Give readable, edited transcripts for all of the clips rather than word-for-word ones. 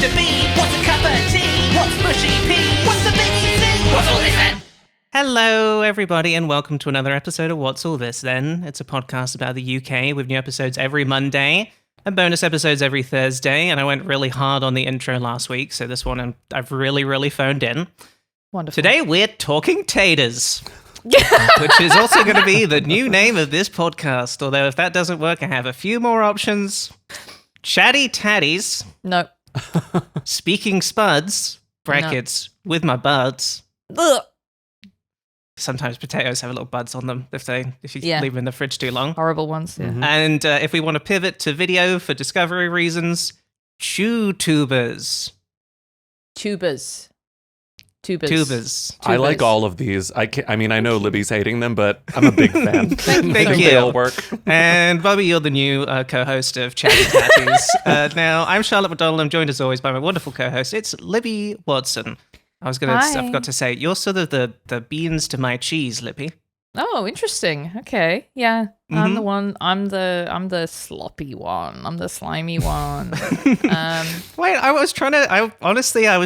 to be? What's a cup of tea? What's mushy peas? What's the biggie thing? What's all this then? Hello, everybody, and welcome to another episode of What's All This Then? It's a podcast about the UK with new episodes every Monday and bonus episodes every Thursday. And I went really hard on the intro last week, so this one I've really phoned in. Wonderful. Today we're talking taters, which is also going to be the new name of this podcast. Although if that doesn't work, I have a few more options. Chatty tatties. No. Speaking spuds, brackets, with my buds. Ugh. Sometimes potatoes have little buds on them if you Yeah. leave them in the fridge too long. Horrible ones. Yeah. And if we want to pivot to video for discovery reasons, chew-tubers. Tubers. I like all of these. I mean, I know Libby's hating them, but I'm a big fan. Thank I think you. they all work. And Bobby, you're the new co-host of Chatty Tatties. Now, I'm Charlotte McDonald. I'm joined as always by my wonderful co-host. It's Libby Watson. I forgot to say, you're sort of the beans to my cheese, Libby. Oh, interesting. Okay. Yeah. I'm the one. I'm the sloppy one. I'm the slimy one. Wait, I was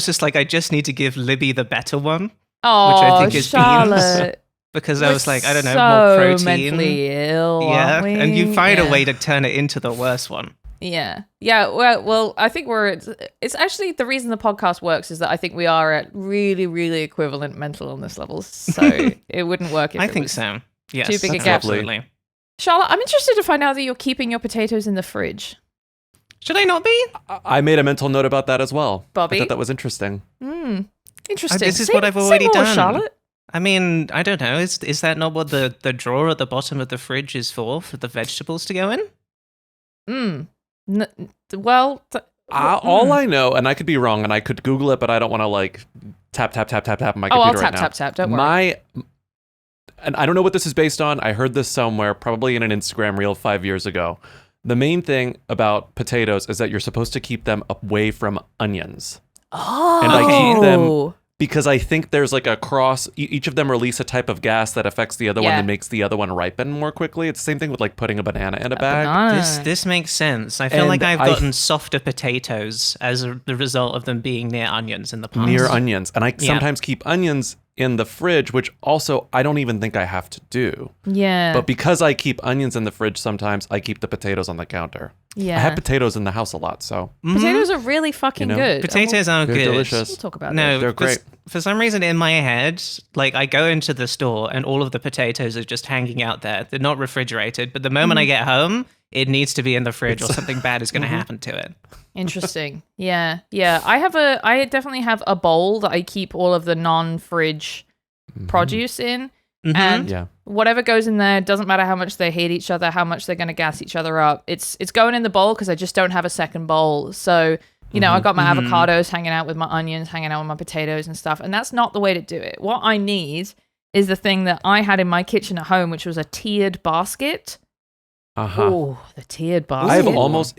just like, I just need to give Libby the better one. Oh, which I think is Charlotte. beans. Because I was like, I don't know, so more protein. mentally ill. Yeah, aren't we? and you find a way to turn it into the worst one. Yeah. Well, I think it's actually the reason the podcast works is that I think we are at really equivalent mental illness levels. So it wouldn't work if I it think was so. Yes, too big a gap. absolutely. Charlotte, I'm interested to find out that you're keeping your potatoes in the fridge. Should I not be? I made a mental note about that as well. Bobby? I thought that was interesting. Interesting. This is what I've already say more, done. Charlotte. I mean, I don't know. Is that not what the drawer at the bottom of the fridge is for the vegetables to go in? All I know, and I could be wrong, and I could Google it, but I don't want to like tap on my computer I'll right now. tap. Don't worry. And I don't know what this is based on. I heard this somewhere, probably in an Instagram reel 5 years ago. The main thing about potatoes is that you're supposed to keep them away from onions. Oh. And I keep them because I think there's like a cross. Each of them release a type of gas that affects the other one and makes the other one ripen more quickly. It's the same thing with like putting a banana in a bag. Banana. This makes sense. I feel like I've gotten softer potatoes as the result of them being near onions in the past. Near onions. And I sometimes keep onions in the fridge, which also I don't even think I have to do. Yeah. But because I keep onions in the fridge sometimes, I keep the potatoes on the counter. Yeah. I have potatoes in the house a lot, so. Potatoes are really fucking good. Potatoes are They're good. delicious. We'll talk about No, They're great. For some reason in my head, like I go into the store and all of the potatoes are just hanging out there. They're not refrigerated, but the moment I get home, it needs to be in the fridge or something bad is going to happen to it. Interesting. Yeah. I definitely have a bowl that I keep all of the non-fridge produce in. And whatever goes in there, doesn't matter how much they hate each other, how much they're going to gas each other up. It's going in the bowl because I just don't have a second bowl. So, you know, I got my avocados hanging out with my onions, hanging out with my potatoes and stuff. And that's not the way to do it. What I need is the thing that I had in my kitchen at home, which was a tiered basket. Oh, the tiered basket.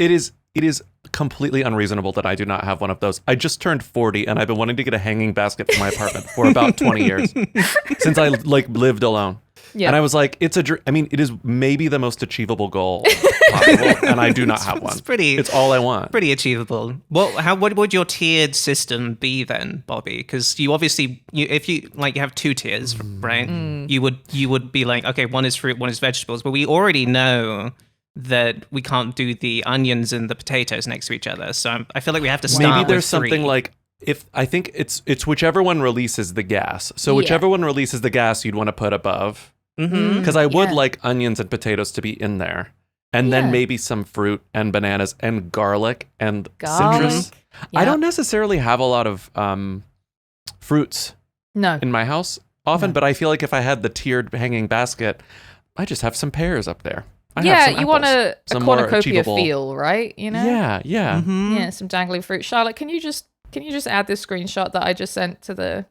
It is completely unreasonable that I do not have one of those. I just turned 40 and I've been wanting to get a hanging basket for my apartment for about 20 years since I like lived alone. Yeah. And I was like, it is maybe the most achievable goal possible, and I do not have one. It's all I want. Pretty achievable. What would your tiered system be then, Bobby? Because you obviously, if you have two tiers, right? You would be like, okay, one is fruit, one is vegetables, but we already know that we can't do the onions and the potatoes next to each other. So I feel like we have to start Maybe there's with three. something like, I think it's whichever one releases the gas. So whichever one releases the gas, you'd want to put above. Because I would like onions and potatoes to be in there. And then maybe some fruit and bananas and garlic and citrus. I don't necessarily have a lot of fruits in my house often, but I feel like if I had the tiered hanging basket, I just have some pears up there. You want a cornucopia feel, right? You know? Yeah. Yeah, some dangling fruit. Charlotte, can you just add this screenshot that I just sent to the...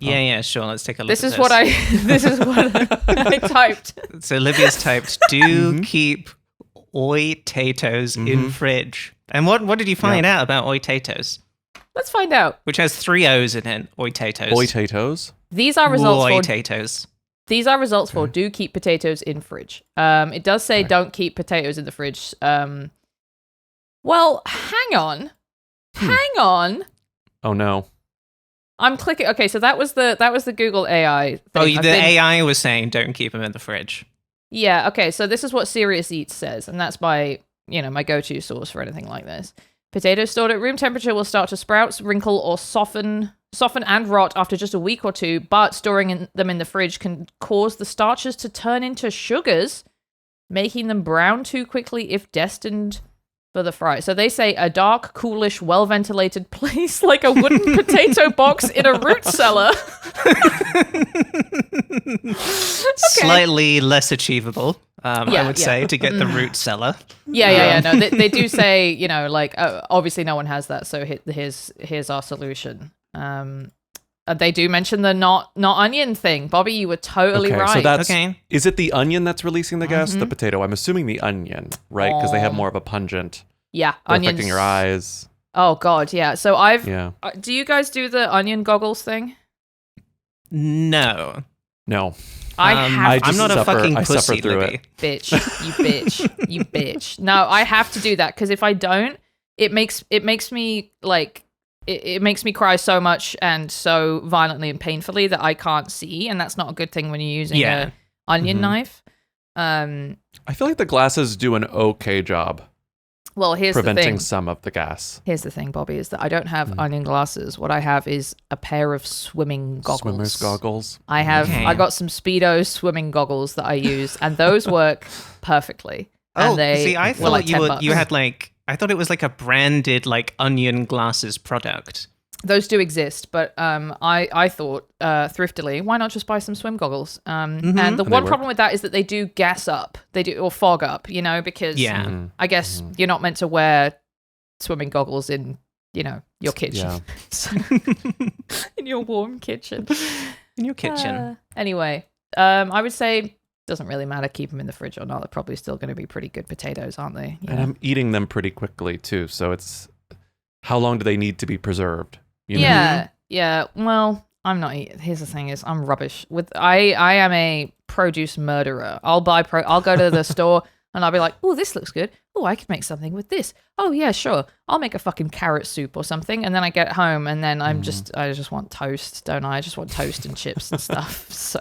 Yeah, sure. Let's take a look. This is what I typed. So Olivia's typed, do keep oi-tatoes in fridge. And what did you find out about oi-tatoes? Let's find out. Which has 3 O's in it, oi-tatoes. Oi-tatoes? These are results for... Oi-tatoes. These are results for do keep potatoes in fridge. It does say don't keep potatoes in the fridge. Well, hang on. Hang on. Oh no. I'm clicking. Okay, so that was the Google AI thing. Oh, the AI was saying don't keep them in the fridge. Yeah, okay, so this is what Serious Eats says, and that's my go-to source for anything like this. Potatoes stored at room temperature will start to sprout, wrinkle, or soften and rot after just a week or two, but storing them in the fridge can cause the starches to turn into sugars, making them brown too quickly if destined for the fry. So they say a dark, coolish, well-ventilated place like a wooden potato box in a root cellar. Slightly less achievable, I would say, to get the root cellar. Yeah. No, they do say, obviously no one has that, so here's our solution. They do mention the not onion thing. Bobby, you were totally right. So that's, is it the onion that's releasing the gas? The potato? I'm assuming the onion, right? Because they have more of a pungent. Yeah, onions. Affecting your eyes. Oh God, yeah. So do you guys do the onion goggles thing? No. I'm not a fucking pussy, Libby. Bitch, you bitch. No, I have to do that because if I don't, it makes me like. It makes me cry so much and so violently and painfully that I can't see, and that's not a good thing when you're using an onion knife. I feel like the glasses do an okay job. Well, here's preventing the thing. Some of the gas. Here's the thing, Bobby, is that I don't have onion glasses. What I have is a pair of swimming goggles. Swimmer's goggles. I got some Speedo swimming goggles that I use, and those work perfectly. Oh, see, I thought you had like. I thought it was like a branded like onion glasses product. Those do exist, but I thought thriftily, why not just buy some swim goggles? And the one problem with that is that they do gas up, or fog up, because I guess you're not meant to wear swimming goggles in, your kitchen, in your warm kitchen, Anyway, I would say. Doesn't really matter, keep them in the fridge or not. They're probably still going to be pretty good potatoes, aren't they? And I'm eating them pretty quickly too. So it's how long do they need to be preserved? Yeah. Well, I'm not. Here's the thing: is I'm rubbish with. I am a produce murderer. I'll go to the store and I'll be like, oh, this looks good. Oh, I could make something with this. Oh yeah, sure. I'll make a fucking carrot soup or something. And then I get home and then I just want toast, don't I? I just want toast and chips and stuff. So.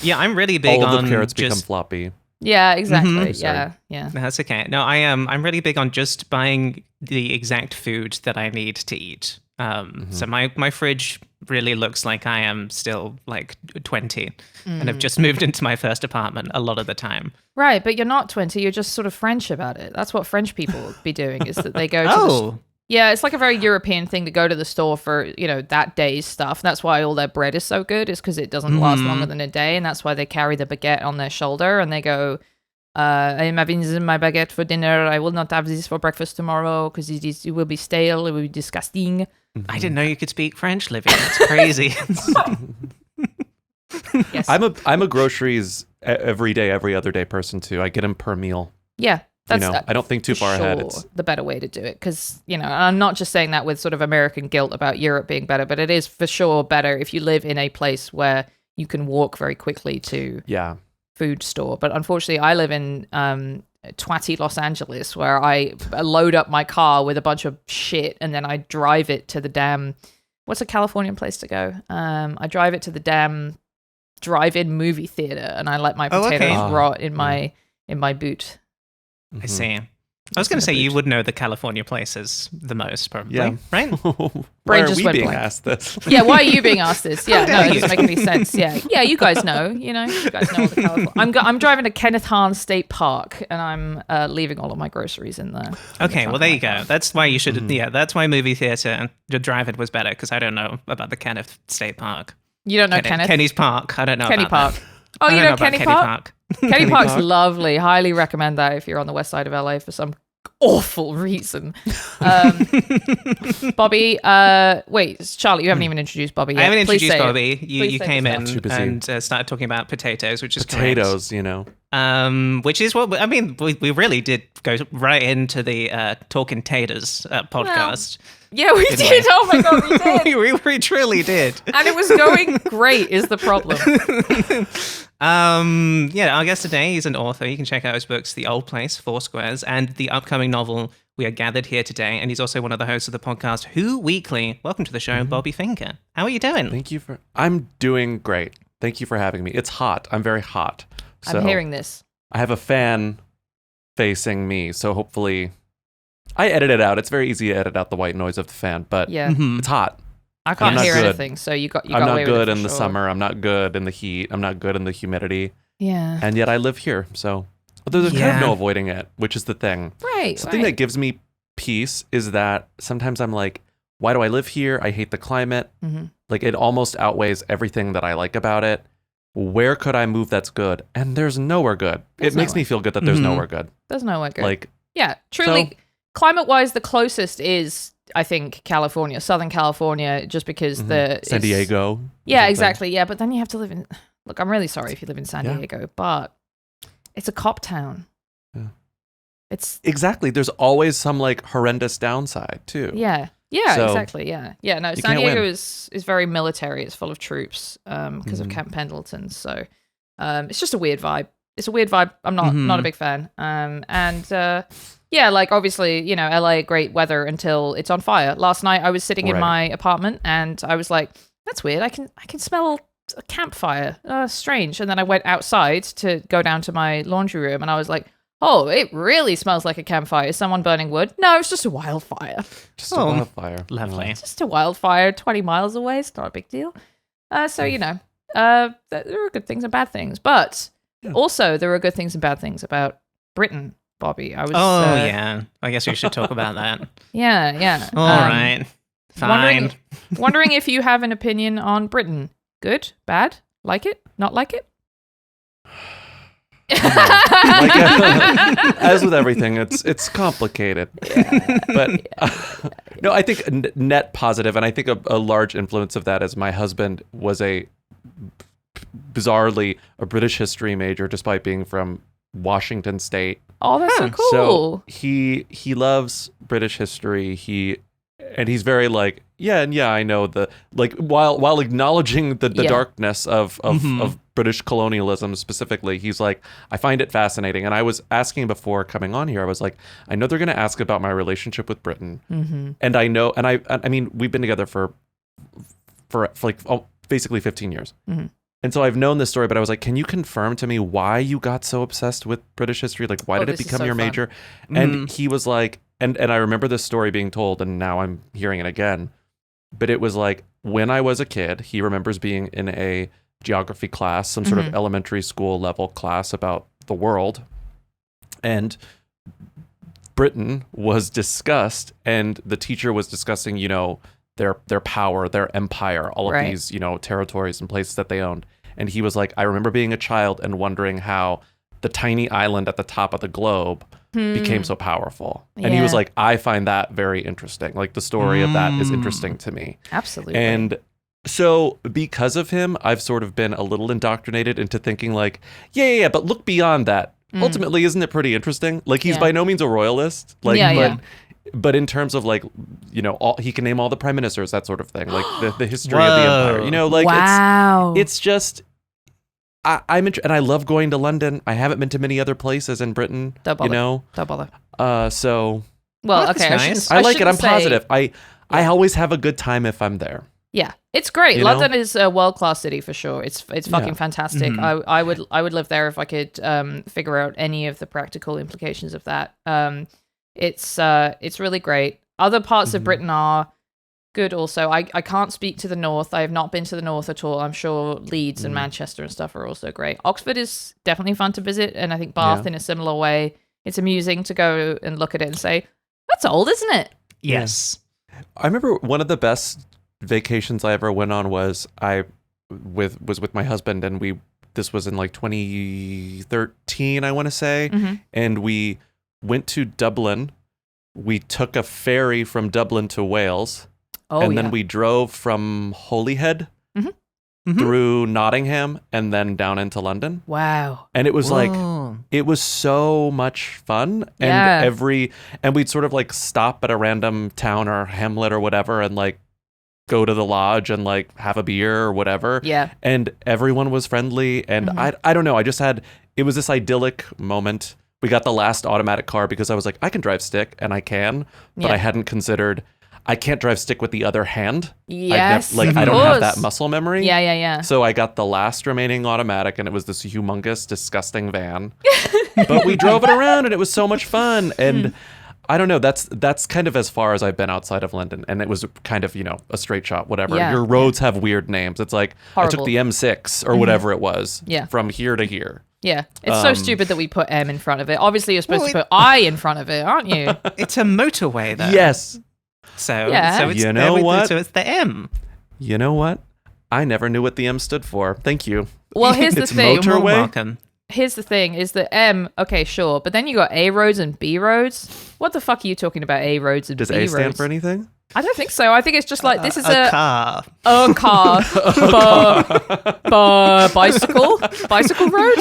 Yeah, I'm really big on all of the carrots become floppy. Yeah, exactly. Yeah. That's okay. No, I'm really big on just buying the exact food that I need to eat. So my fridge really looks like I am still like 20 and have just moved into my first apartment a lot of the time. Right, but you're not 20. You're just sort of French about it. That's what French people be doing is that they go to Yeah, it's like a very European thing to go to the store for, that day's stuff. That's why all their bread is so good, is because it doesn't last longer than a day. And that's why they carry the baguette on their shoulder and they go, I am having my baguette for dinner. I will not have this for breakfast tomorrow because it will be stale. It will be disgusting. I didn't know you could speak French, Livia. That's crazy. Yes. I'm a groceries every day, every other day person too. I get them per meal. Yeah. That's, I don't think too far ahead. It's the better way to do it because, I'm not just saying that with sort of American guilt about Europe being better, but it is for sure better if you live in a place where you can walk very quickly to food store. But unfortunately, I live in twatty Los Angeles where I load up my car with a bunch of shit and then I drive it to the damn, what's a Californian place to go? I drive it to the damn drive-in movie theater and I let my potatoes rot in my boot. I see. I was going to say you would know the California places the most, probably, right? Why are we being asked this? Yeah, why are you being asked this? Yeah, no, it doesn't make any sense. Yeah, you guys know. You guys know all the California. I'm driving to Kenneth Hahn State Park, and I'm leaving all of my groceries in there. Okay, well there you go. That's why you should. Yeah, that's why movie theater and the drive-in was better because I don't know about the Kenneth State Park. You don't know Kenneth? Kenny's Park. I don't know. Kenny about Park. That. Oh, you know Kenny Park? Kenny Park's Park. lovely. Highly recommend that if you're on the west side of LA for some awful reason. Bobby, wait, Charlotte, you haven't even introduced Bobby yet. I haven't Please introduced say Bobby. it. You came in and busy. started talking about potatoes, which is potatoes, correct. Which is what I mean. We really did go right into the Talking Taters podcast. Yeah, we did. Oh my god, we did. we truly did. And it was going great. Is the problem? Our guest today is an author. You can check out his books, The Old Place, Four Squares, and the upcoming novel we are gathered here today, and he's also one of the hosts of the podcast Who Weekly. Welcome to the show, Bobby Finger. How are you doing? I'm doing great. Thank you for having me. It's hot. I'm very hot. So I'm hearing this. I have a fan facing me, so hopefully I edit it out. It's very easy to edit out the white noise of the fan, but it's hot. I can't hear good. anything, so you got I'm not away with good it in the summer. I'm not good in the heat. I'm not good in the humidity. Yeah. And yet I live here, so there's kind of no avoiding it, which is the thing. Right. Something that gives me peace is that sometimes I'm like, why do I live here? I hate the climate. Like it almost outweighs everything that I like about it. Where could I move that's good? And there's nowhere good. It makes me feel good that there's nowhere good. There's nowhere good. Like, yeah, truly, climate-wise, the closest is, I think, California, Southern California, just because San Diego. Yeah, exactly. Yeah, but then you have to live in. Look, I'm really sorry if you live in San Diego, but it's a cop town. Yeah. It's exactly. There's always some like horrendous downside too. Yeah, so, exactly. Yeah. No, San Diego is very military. It's full of troops because of Camp Pendleton. So it's just a weird vibe. It's a weird vibe. I'm not a big fan. Like obviously, LA, great weather until it's on fire. Last night I was sitting in my apartment and I was like, that's weird. I can smell a campfire. Strange. And then I went outside to go down to my laundry room and I was like, oh, it really smells like a campfire. Is someone burning wood? No, it's just a wildfire. Just a wildfire. Lovely. Just a wildfire 20 miles away. It's not a big deal. So, there are good things and bad things. But also, there are good things and bad things about Britain, Bobby. I guess we should talk about that. Yeah. All right. Fine. Wondering if you have an opinion on Britain. Good? Bad? Like it? Not like it? As with everything, it's complicated. But no, I think net positive, and I think a large influence of that is my husband was bizarrely a British history major, despite being from Washington State. Oh, that's so cool. So he loves British history. He's very like, I know while acknowledging the darkness of British colonialism specifically, he's like, I find it fascinating. And I was asking before coming on here, I was like, I know they're going to ask about my relationship with Britain. And I know, and I mean, we've been together for like basically 15 years. And so I've known this story, but I was like, can you confirm to me why you got so obsessed with British history? Like, why did it become your major? And he was like, and I remember this story being told, and now I'm hearing it again. But it was like, when I was a kid, he remembers being in a geography class, some sort of elementary school level class about the world. And Britain was discussed, and the teacher was discussing, their power, their empire, all of these, territories and places that they owned. And he was like, I remember being a child and wondering how the tiny island at the top of the globe became so powerful. And he was like, I find that very interesting. Like the story of that is interesting to me. Absolutely. And so because of him, I've sort of been a little indoctrinated into thinking like, but look beyond that. Ultimately, isn't it pretty interesting? Like he's by no means a royalist. But in terms of like, he can name all the prime ministers, that sort of thing, like the history of the empire, it's just, I'm and I love going to London. I haven't been to many other places in Britain, Don't bother. So. Well, that's okay. Nice. I like it. I'm positive. I always have a good time if I'm there. Yeah, it's great. London is a world-class city for sure. It's fucking fantastic. I would live there if I could figure out any of the practical implications of that. It's really great. Other parts of Britain are good also. I can't speak to the north. I have not been to the north at all. I'm sure Leeds and Manchester and stuff are also great. Oxford is definitely fun to visit, and I think Bath in a similar way. It's amusing to go and look at it and say, that's old, isn't it? Yes. I remember one of the best vacations I ever went on was with my husband, and this was in like 2013, I want to say, and we went to Dublin. We took a ferry from Dublin to Wales, and then we drove from Holyhead through Nottingham and then down into London. Wow. And it was like, it was so much fun. And and we'd sort of like stop at a random town or hamlet or whatever and like go to the lodge and like have a beer or whatever. Yeah. And everyone was friendly. And I don't know, it was this idyllic moment We got the last automatic car because I was like, I can drive stick, and I can, but I hadn't considered I can't drive stick with the other hand. Yes, I don't have that muscle memory. Yeah. So I got the last remaining automatic, and it was this humongous, disgusting van. But we drove it around, and it was so much fun. And I don't know, that's kind of as far as I've been outside of London. And it was kind of, a straight shot, whatever. Yeah. Your roads have weird names. It's like, Horrible. I took the M6 or whatever it was from here to here. Yeah, it's so stupid that we put M in front of it. Obviously, you're supposed to put I in front of it, aren't you? It's a motorway, though. Yes. So it's You know what? So it's the M. You know what? I never knew what the M stood for. Thank you. Well, here's the It's thing. motorway? You're more welcome. Here's the thing: is that M? Okay, sure, but then you got A roads and B roads. What the fuck are you talking about? A roads and Does B A roads? stand for anything? I don't think so. I think it's just like this is a car. a car, bicycle road,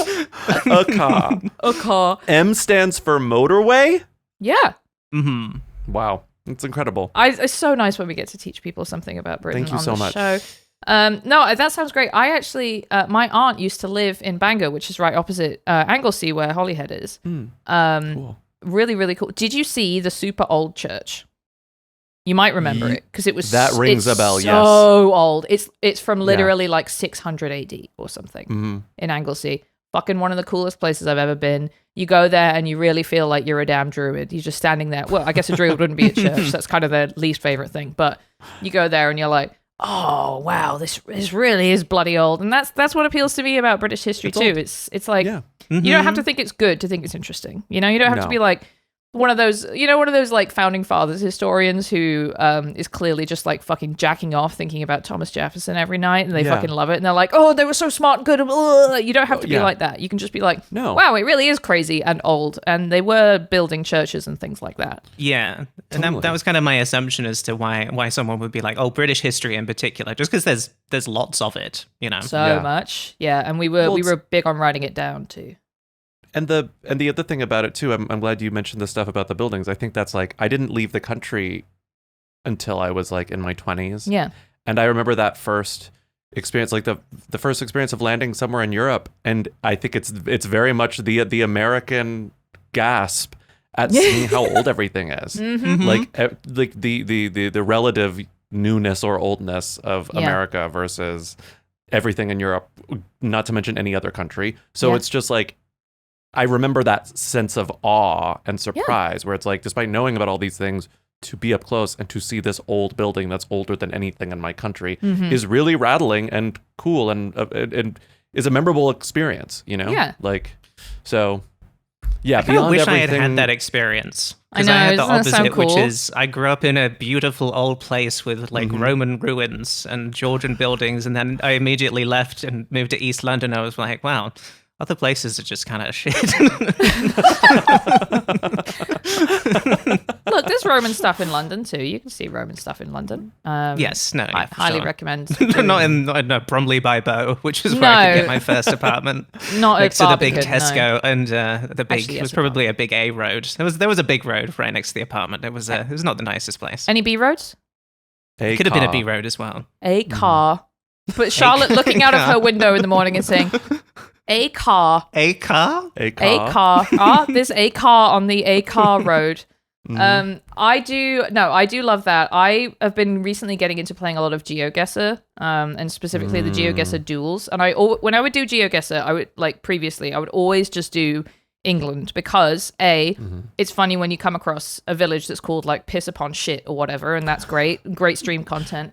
A car. a car. M stands for motorway? Yeah, Mm-hmm. Wow. It's incredible. it's so nice when we get to teach people something about Britain Thank you on so the much. show. No, that sounds great. I actually, my aunt used to live in Bangor, which is right opposite Anglesey, where Holyhead is. Cool. Really, really cool. Did you see the super old church? You might remember it because it was That rings a bell, so yes. old. It's from literally like 600 AD or something in Anglesey. Fucking one of the coolest places I've ever been. You go there and you really feel like you're a damn druid. You're just standing there. Well, I guess a druid wouldn't be at church. That's kind of their least favorite thing. But you go there and you're like, oh wow, this really is bloody old. And that's what appeals to me about British history too. Old. It's like Yeah. you don't have to think it's good to think it's interesting. You don't have to No. be like one of those like founding fathers historians who is clearly just like fucking jacking off thinking about Thomas Jefferson every night and they fucking love it and they're like, oh, they were so smart and good. You don't have to be like that. You can just be like, No. wow, it really is crazy and old, and they were building churches and things like that. Yeah, and Totally. that was kind of my assumption as to why someone would be like, oh, British history in particular, just because there's lots of it, So much, and we were big on writing it down too. And the other thing about it too, I'm glad you mentioned the stuff about the buildings. I think that's like, I didn't leave the country until I was like in my 20s. Yeah. And I remember that first experience, like the first experience of landing somewhere in Europe. And I think it's very much the American gasp at seeing how old everything is. Mm-hmm. Like the relative newness or oldness of America versus everything in Europe, not to mention any other country. So it's just like, I remember that sense of awe and surprise where it's like, despite knowing about all these things, to be up close and to see this old building that's older than anything in my country is really rattling and cool and is a memorable experience, Yeah. Like, so, yeah, I kind of beyond wish I everything. had that experience. I Because know, I had the doesn't that sound opposite, which cool? is I grew up in a beautiful old place with like Roman ruins and Georgian buildings, and then I immediately left and moved to East London. I was like, wow, other places are just kind of shit. Look, there's Roman stuff in London too. You can see Roman stuff in London. Yes, no, I for highly sure. recommend. Not in Bromley by Bow, which is where I could get my first apartment. Not next at to the big Barbican, Tesco no. and the big. Actually, It was yes, probably a big A road. There was a big road right next to the apartment. It was not the nicest place. Any B roads? A It could have been a car. B road as well. A car. But Charlotte looking out of her window in the morning and saying, a car. A car? A car. A car. There's a car on the A car road. I do love that. I have been recently getting into playing a lot of GeoGuessr, and specifically the GeoGuessr duels. And when I would do GeoGuessr, I would always just do England because it's funny when you come across a village that's called like piss upon shit or whatever, and that's great stream content.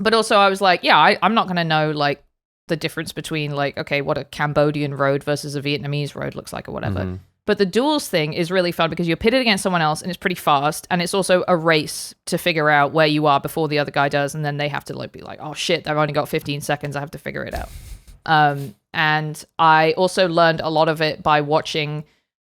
But also I was like, I'm not gonna know like the difference between like, okay, what a Cambodian road versus a Vietnamese road looks like or whatever. But the duels thing is really fun because you're pitted against someone else and it's pretty fast, and it's also a race to figure out where you are before the other guy does, and then they have to like be like, oh shit, I've only got 15 seconds, I have to figure it out. And I also learned a lot of it by watching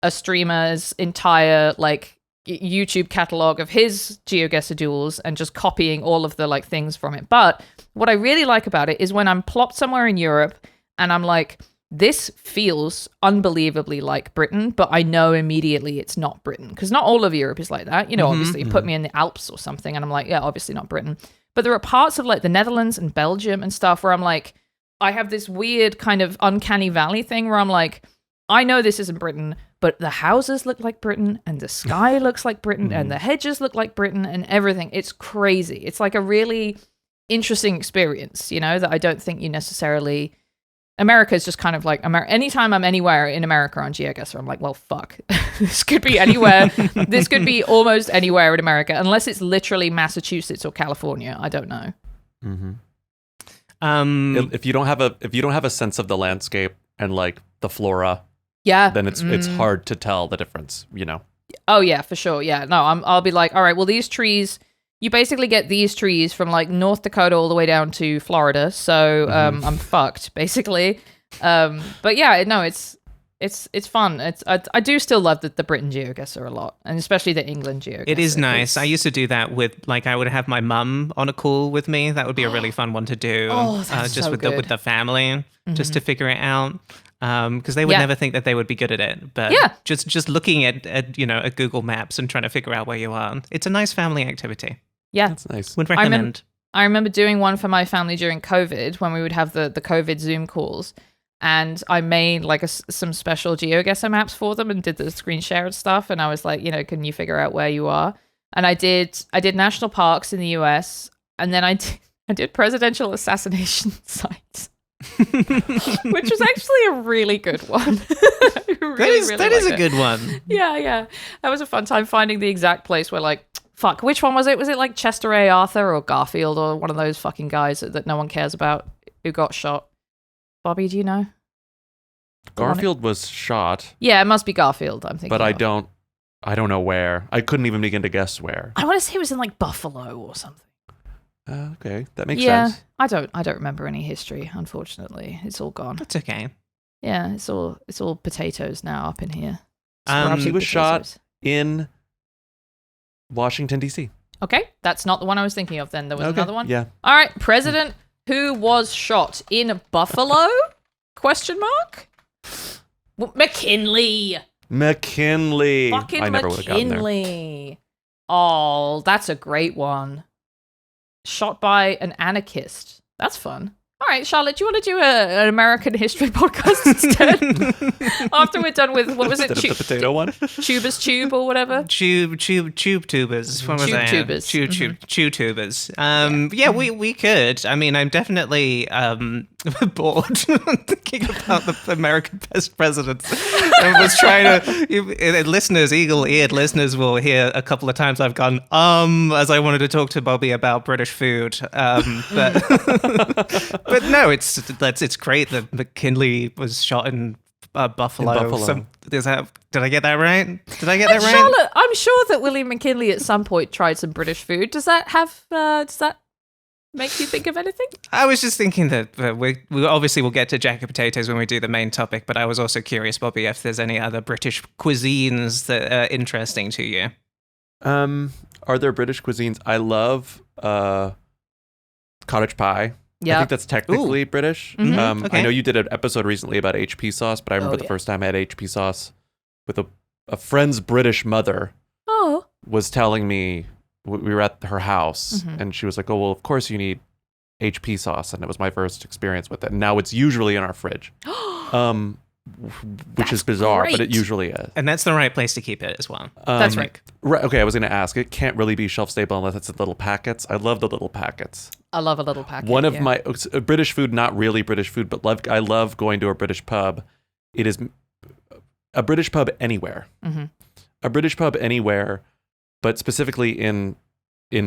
a streamer's entire like YouTube catalog of his GeoGuessr duels and just copying all of the like things from it. But what I really like about it is when I'm plopped somewhere in Europe and I'm like, this feels unbelievably like Britain, but I know immediately it's not Britain because not all of Europe is like that. Obviously put me in the Alps or something and I'm like, yeah, obviously not Britain. But there are parts of like the Netherlands and Belgium and stuff where I'm like, I have this weird kind of uncanny valley thing where I'm like, I know this isn't Britain, but the houses look like Britain, and the sky looks like Britain, and the hedges look like Britain, and everything. It's crazy. It's like a really interesting experience, you know, that I don't think you necessarily... America is just kind of like... Anytime I'm anywhere in America on GeoGuessr, I'm like, well, fuck. This could be anywhere. This could be almost anywhere in America, unless it's literally Massachusetts or California. I don't know. If you don't have a sense of the landscape and like the flora, then it's hard to tell the difference, you know. Oh yeah, for sure. Yeah, no, I'll be like, all right, well, these trees, you basically get these trees from like North Dakota all the way down to Florida, so I'm fucked basically. But yeah, no, it's fun. I do still love the Britain GeoGuessr a lot, and especially the England GeoGuessr. It is nice. I used to do that with, like, I would have my mum on a call with me. That would be a really fun one to do. That's just so with good. the family, just to figure it out. Because they would never think that they would be good at it. But just looking at Google Maps and trying to figure out where you are, it's a nice family activity. Yeah, that's nice. Would recommend. I remember doing one for my family during COVID when we would have the COVID Zoom calls. And I made like some special GeoGuessr maps for them and did the screen share and stuff. And I was like, you know, can you figure out where you are? And I did national parks in the US, and then I did presidential assassination sites, which was actually a really good one. That is a good one. Yeah. That was a fun time finding the exact place where, like, fuck, which one was it? Was it like Chester A. Arthur or Garfield or one of those fucking guys that no one cares about who got shot? Bobby, do you know? Garfield was shot. Yeah, it must be Garfield, I'm thinking. But I don't know where. I couldn't even begin to guess where. I want to say it was in like Buffalo or something. Okay, that makes sense. I don't remember any history, unfortunately. It's all gone. That's okay. Yeah, it's all potatoes now up in here. He was shot in Washington, D.C. Okay, that's not the one I was thinking of then. There was another one? Yeah. All right, President who was shot in Buffalo? Question mark? McKinley. Fucking I never would have gotten there. McKinley. Oh, that's a great one. Shot by an anarchist. That's fun. All right, Charlotte, do you want to do an American history podcast instead? After we're done with, what was it? Instead of the potato one? Tubers Tube or whatever? Tube tubers. What was that? Tubers. Chew tubers. Yeah, we could. I mean, I'm definitely bored thinking about the American best presidents. I was trying to... listeners, eagle-eared listeners will hear a couple of times I've gone, as I wanted to talk to Bobby about British food. But no, it's great that McKinley was shot in Buffalo. Did I get that right? Charlotte, I'm sure that William McKinley at some point tried some British food. Does that make you think of anything? I was just thinking that we obviously will get to jacket potatoes when we do the main topic, but I was also curious, Bobby, if there's any other British cuisines that are interesting to you. Are there British cuisines? I love cottage pie. Yeah. I think that's technically British. Mm-hmm. Okay. I know you did an episode recently about HP sauce, but I remember the first time I had HP sauce with a friend's British mother was telling me, we were at her house, and she was like, oh, well, of course you need HP sauce. And it was my first experience with it. And now it's usually in our fridge, which is bizarre, but it usually is. And that's the right place to keep it as well. That's right. Right. Okay, I was going to ask. It can't really be shelf stable unless it's in little packets. I love the little packets. I love a little packet. One of my British food, not really British food, but I love going to a British pub. It is a British pub anywhere. Mm-hmm. A British pub anywhere, but specifically in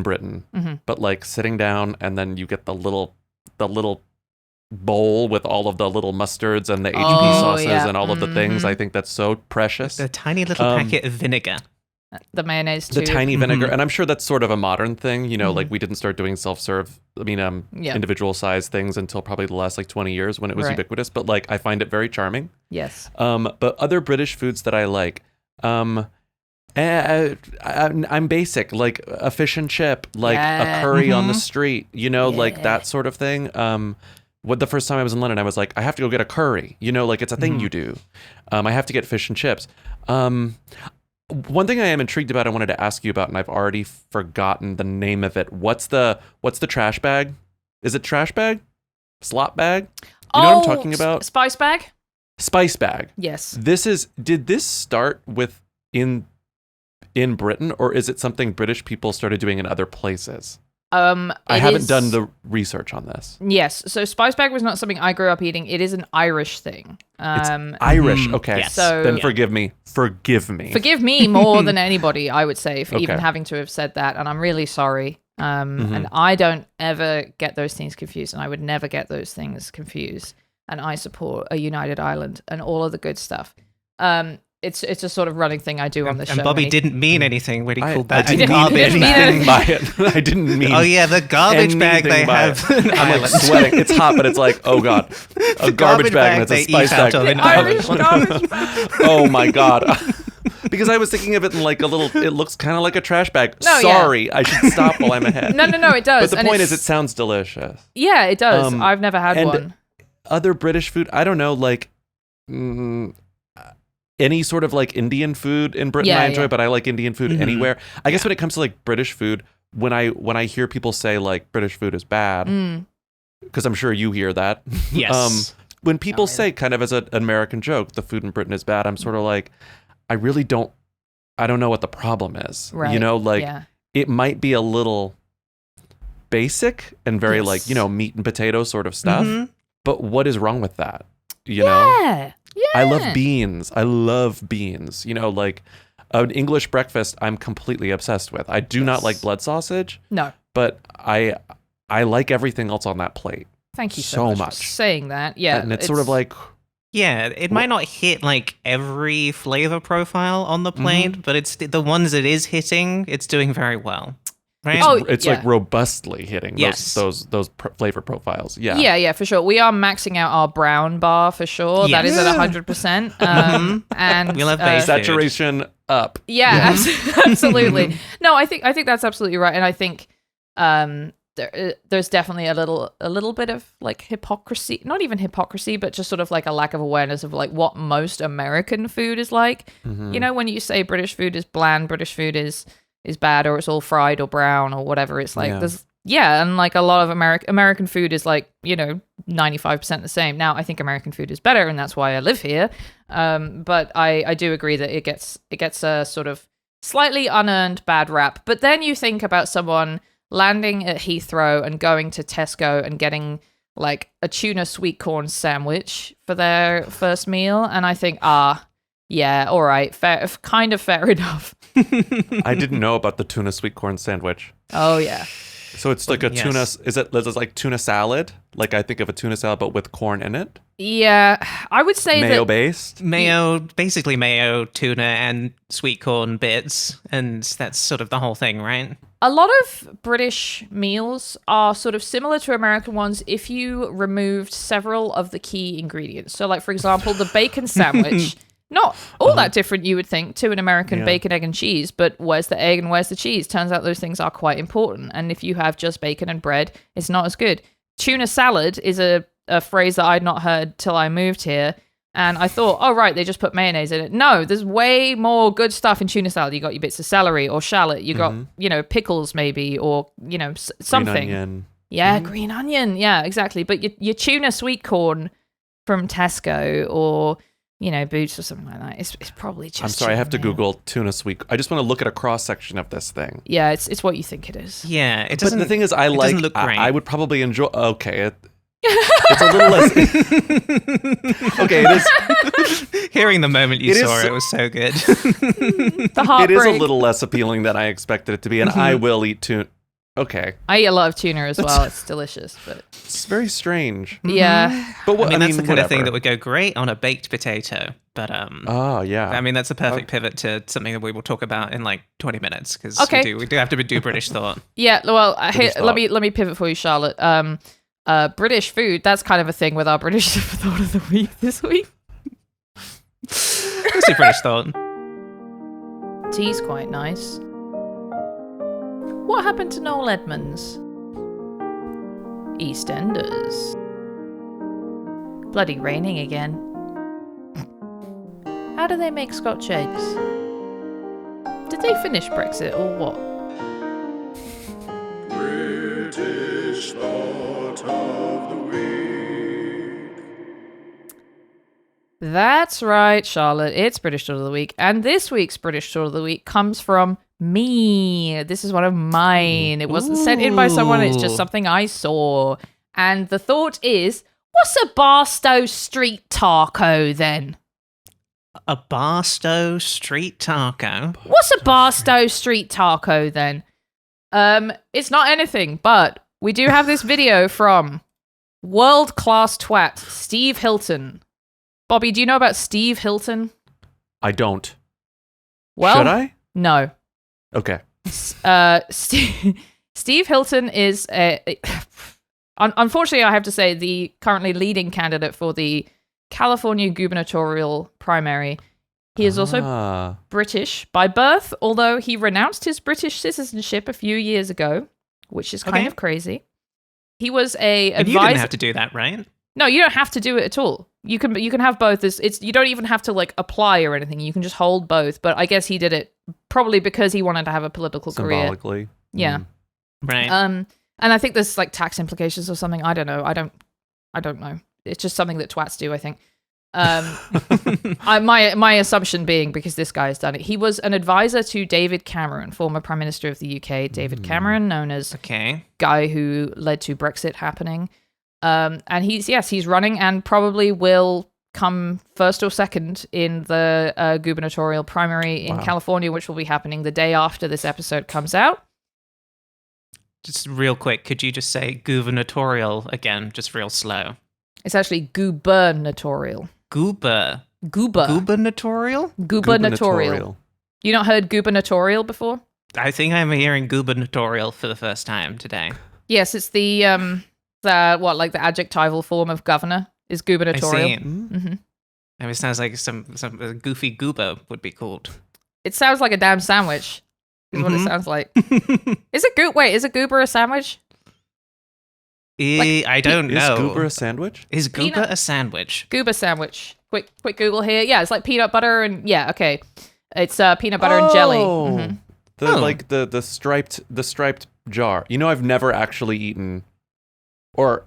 Britain. Mm-hmm. But like sitting down, and then you get the little bowl with all of the little mustards and the HP sauces and all of the things. I think that's so precious. The tiny little packet of vinegar. The mayonnaise too. The tiny vinegar. And I'm sure that's sort of a modern thing, you know, like we didn't start doing self-serve, individual size things until probably the last like 20 years when it was ubiquitous. But like, I find it very charming. Yes. But other British foods that I like, I'm basic, like a fish and chip, like a curry on the street, you know, like that sort of thing. The first time I was in London, I was like, I have to go get a curry, you know, like it's a thing you do. I have to get fish and chips. One thing I am intrigued about, I wanted to ask you about, and I've already forgotten the name of it. What's the trash bag? Is it trash bag? Slop bag? You know what I'm talking about? Spice bag? Spice bag. Yes. Did this start with in Britain, or is it something British people started doing in other places? I haven't done the research on this. Yes. So spice bag was not something I grew up eating. It is an Irish thing. It's Irish. Okay. Yes. So then forgive me. Forgive me more than anybody, I would say, for even having to have said that. And I'm really sorry. And I don't ever get those things confused, and I would never get those things confused. And I support a united Ireland and all of the good stuff. It's a sort of running thing I do on the show. And Bobby didn't mean anything when he called that I didn't garbage mean bag. by it. I didn't mean. Oh yeah, the garbage bag they have. I'm like sweating. It's hot, but it's like, oh god, a garbage bag that's a spice bag. Irish garbage bag. Oh my god. Because I was thinking of it in like a little. It looks kind of like a trash bag. No, Sorry, I should stop while I'm ahead. No, it does. But the point is, it sounds delicious. Yeah, it does. I've never had one. Other British food, I don't know, like. Any sort of like Indian food in Britain I enjoy, but I like Indian food anywhere. I guess when it comes to like British food, when I hear people say like British food is bad, because I'm sure you hear that. Yes. When people say kind of as an American joke, the food in Britain is bad, I'm sort of like, I don't know what the problem is. Right. You know, like it might be a little basic and very like, you know, meat and potato sort of stuff. But what is wrong with that? You know? Yeah. I love beans. You know, like an English breakfast, I'm completely obsessed with. I do not like blood sausage. No. But I like everything else on that plate. Thank you so much for saying that. Yeah. And it's sort of like... Yeah, it might not hit like every flavor profile on the plate, but it's the ones it is hitting, it's doing very well. Right? It's like robustly hitting those flavor profiles. Yeah. Yeah, for sure. We are maxing out our brown bar for sure. That is at 100%. And we love base saturation up. Yeah, absolutely. No, I think that's absolutely right. And I think there's definitely a little bit of like hypocrisy, not even hypocrisy, but just sort of like a lack of awareness of like what most American food is like. You know, when you say British food is bland, British food is bad, or it's all fried or brown or whatever, it's like and like a lot of American food is like, you know, 95% the same. Now I think American food is better, and that's why I live here, but I do agree that it gets a sort of slightly unearned bad rap. But then you think about someone landing at Heathrow and going to Tesco and getting like a tuna sweet corn sandwich for their first meal, and I think yeah, all right, fair enough. I didn't know about the tuna sweet corn sandwich. Oh yeah. So it's like a tuna. Is it like tuna salad? Like I think of a tuna salad, but with corn in it. Yeah, I would say mayo based. Basically mayo, tuna, and sweet corn bits, and that's sort of the whole thing, right? A lot of British meals are sort of similar to American ones if you removed several of the key ingredients. So, like for example, the bacon sandwich. Not all that different, you would think, to an American bacon, egg, and cheese, but where's the egg and where's the cheese? Turns out those things are quite important. And if you have just bacon and bread, it's not as good. Tuna salad is a phrase that I'd not heard till I moved here. And I thought, oh, right, they just put mayonnaise in it. No, there's way more good stuff in tuna salad. You got your bits of celery or shallot. You got, you know, pickles maybe, or, you know, something. Green onion. Yeah, green onion. Yeah, exactly. But your tuna sweet corn from Tesco or... you know, Boots or something like that. It's probably just... I'm sorry, I have to Google tuna sweet... I just want to look at a cross-section of this thing. Yeah, it's what you think it is. Yeah, it doesn't... But the thing is, it doesn't look great. I would probably enjoy... Okay, it's a little less... Okay, it is... Hearing the moment you saw it was so good. The heartbreak. It is a little less appealing than I expected it to be, and I will eat tuna... Okay. I eat a lot of tuna as well. It's delicious, but... It's very strange. Yeah. But what, I mean, that's the kind whatever. of thing that would go great on a baked potato. But oh yeah. I mean, that's a perfect pivot to something that we will talk about in like 20 minutes because we do have to do British thought. Yeah. Well, let me pivot for you, Charlotte. British food. That's kind of a thing with our British thought of the week this week. Let's do British thought. Tea's quite nice. What happened to Noel Edmonds? EastEnders. Bloody raining again. How do they make Scotch eggs? Did they finish Brexit or what? British thought of the week. That's right, Charlotte. It's British Thought of the Week. And this week's British Thought of the Week comes from me. This is one of mine. It wasn't sent in by someone. It's just something I saw. And the thought is, what's a Barstow Street taco then? A Barstow Street taco? What's a Barstow Street taco then? It's not anything, but we do have this video from world-class twat Steve Hilton. Bobby, do you know about Steve Hilton? I don't. Well, should I? No. Okay. Steve Hilton is, unfortunately, I have to say, the currently leading candidate for the California gubernatorial primary. He is also British by birth, although he renounced his British citizenship a few years ago, which is kind of crazy. He was a advisor. And you didn't have to do that, right? No, you don't have to do it at all. You can have both. It's you don't even have to like apply or anything. You can just hold both. But I guess he did it probably because he wanted to have a political career. Symbolically. Yeah. Right. And I think there's like tax implications or something. I don't know. I don't know. It's just something that twats do, I think. My assumption being, because this guy has done it, he was an advisor to David Cameron, former Prime Minister of the UK. David Cameron, known as guy who led to Brexit happening. And he's running and probably will come first or second in the gubernatorial primary in California, which will be happening the day after this episode comes out. Just real quick, could you just say gubernatorial again, just real slow? It's actually gubernatorial. Gubernatorial? Gubernatorial. You not heard gubernatorial before? I think I'm hearing gubernatorial for the first time today. Yes, it's the adjectival form of governor is gubernatorial. I see. Mm-hmm. It sounds like some goofy goober would be called. It sounds like a damn sandwich. Is what it sounds like. Is a goober a sandwich? I don't know. Is goober a sandwich? Is goober a sandwich? Goober sandwich. Quick Google here. Yeah, it's like peanut butter and it's peanut butter and jelly. Mm-hmm. The striped jar. You know, I've never actually eaten or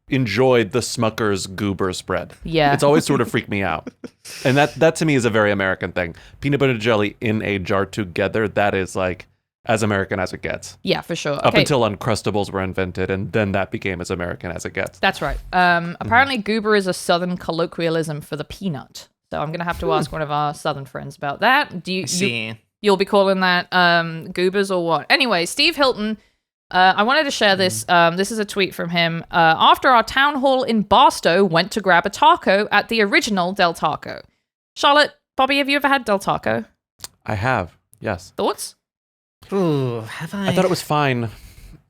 enjoyed the Smucker's goober spread. Yeah. It's always sort of freaked me out. And that to me is a very American thing. Peanut butter and jelly in a jar together, that is like as American as it gets. Yeah, for sure. Up until Uncrustables were invented, and then that became as American as it gets. That's right. Apparently goober is a southern colloquialism for the peanut. So I'm going to have to ask one of our southern friends about that. You'll be calling that goobers or what? Anyway, Steve Hilton, I wanted to share this. This is a tweet from him. After our town hall in Barstow, went to grab a taco at the original Del Taco. Charlotte, Bobby, have you ever had Del Taco? I have, yes. Thoughts? Ooh, have I? I thought it was fine.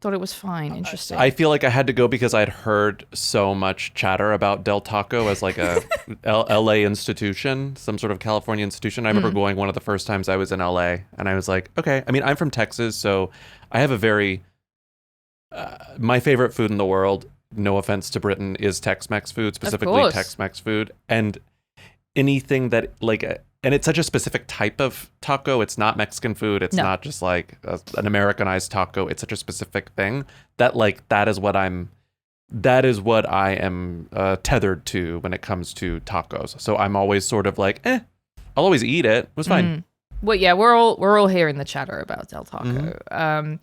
Thought it was fine. Interesting. I feel like I had to go because I'd heard so much chatter about Del Taco as like a LA institution, some sort of California institution. I remember going one of the first times I was in LA, and I was like, okay. I mean, I'm from Texas, so I have a very my favorite food in the world, no offense to Britain, is Tex-Mex food, specifically Tex-Mex food, and anything that and it's such a specific type of taco. It's not Mexican food. It's not just like an Americanized taco. It's such a specific thing that that is what I am tethered to when it comes to tacos. So I'm always sort of like, I'll always eat it. It was fine. Well, yeah, we're all hearing the chatter about Del Taco. I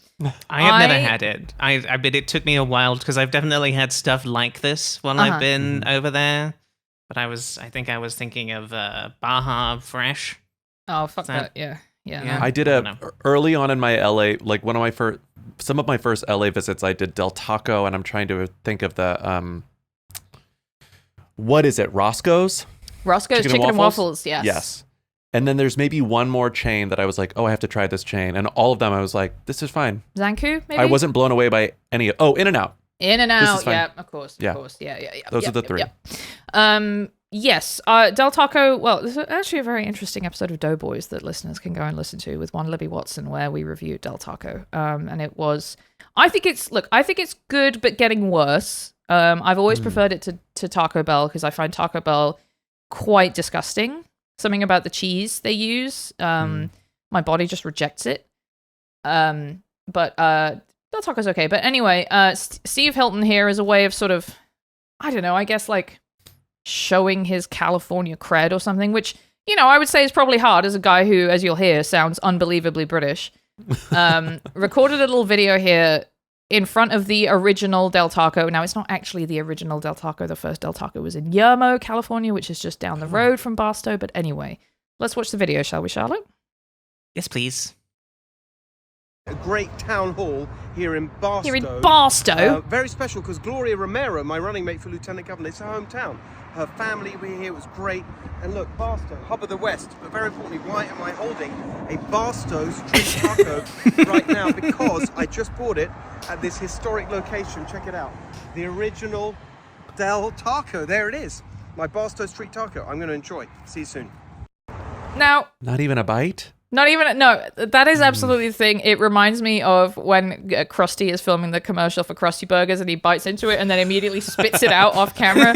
have never had it. I bet it took me a while because I've definitely had stuff like this while I've been over there. But I think I was thinking of Baja Fresh. Oh, fuck that. Yeah. No. I did early on in my LA, like some of my first LA visits, I did Del Taco, and I'm trying to think of the, what is it? Roscoe's? Roscoe's Chicken and Waffles, yes. Yes. And then there's maybe one more chain that I was like, I have to try this chain. And all of them, I was like, this is fine. Zanku, maybe? I wasn't blown away by any of, In-N-Out. In-N-Out, yeah, of course. Yeah. Those are the three. Yes, Del Taco, well, there's actually a very interesting episode of Doughboys that listeners can go and listen to with one Libby Watson where we reviewed Del Taco. And it was, I think it's good, but getting worse. I've always preferred it to Taco Bell because I find Taco Bell quite disgusting. Something about the cheese they use. My body just rejects it. But Del Taco's okay. But anyway, Steve Hilton here is a way of sort of, I don't know, I guess like showing his California cred or something, which, you know, I would say is probably hard as a guy who, as you'll hear, sounds unbelievably British. Recorded a little video here in front of the original Del Taco. Now, it's not actually the original Del Taco. The first Del Taco was in Yermo, California, which is just down the road from Barstow. But anyway, let's watch the video, shall we, Charlotte? Yes, please. A great town hall here in Barstow. Here in Barstow? Very special because Gloria Romero, my running mate for Lieutenant Governor, it's her hometown. Her family were here, it was great. And look, Barstow, hub of the West. But very importantly, why am I holding a Barstow street taco right now? Because I just bought it at this historic location. Check it out. The original Del Taco. There it is. My Barstow street taco. I'm going to enjoy. See you soon. Now, Not even a bite? not even, no, that is absolutely the thing. It reminds me of when Krusty is filming the commercial for Krusty Burgers and he bites into it and then immediately spits it out off camera.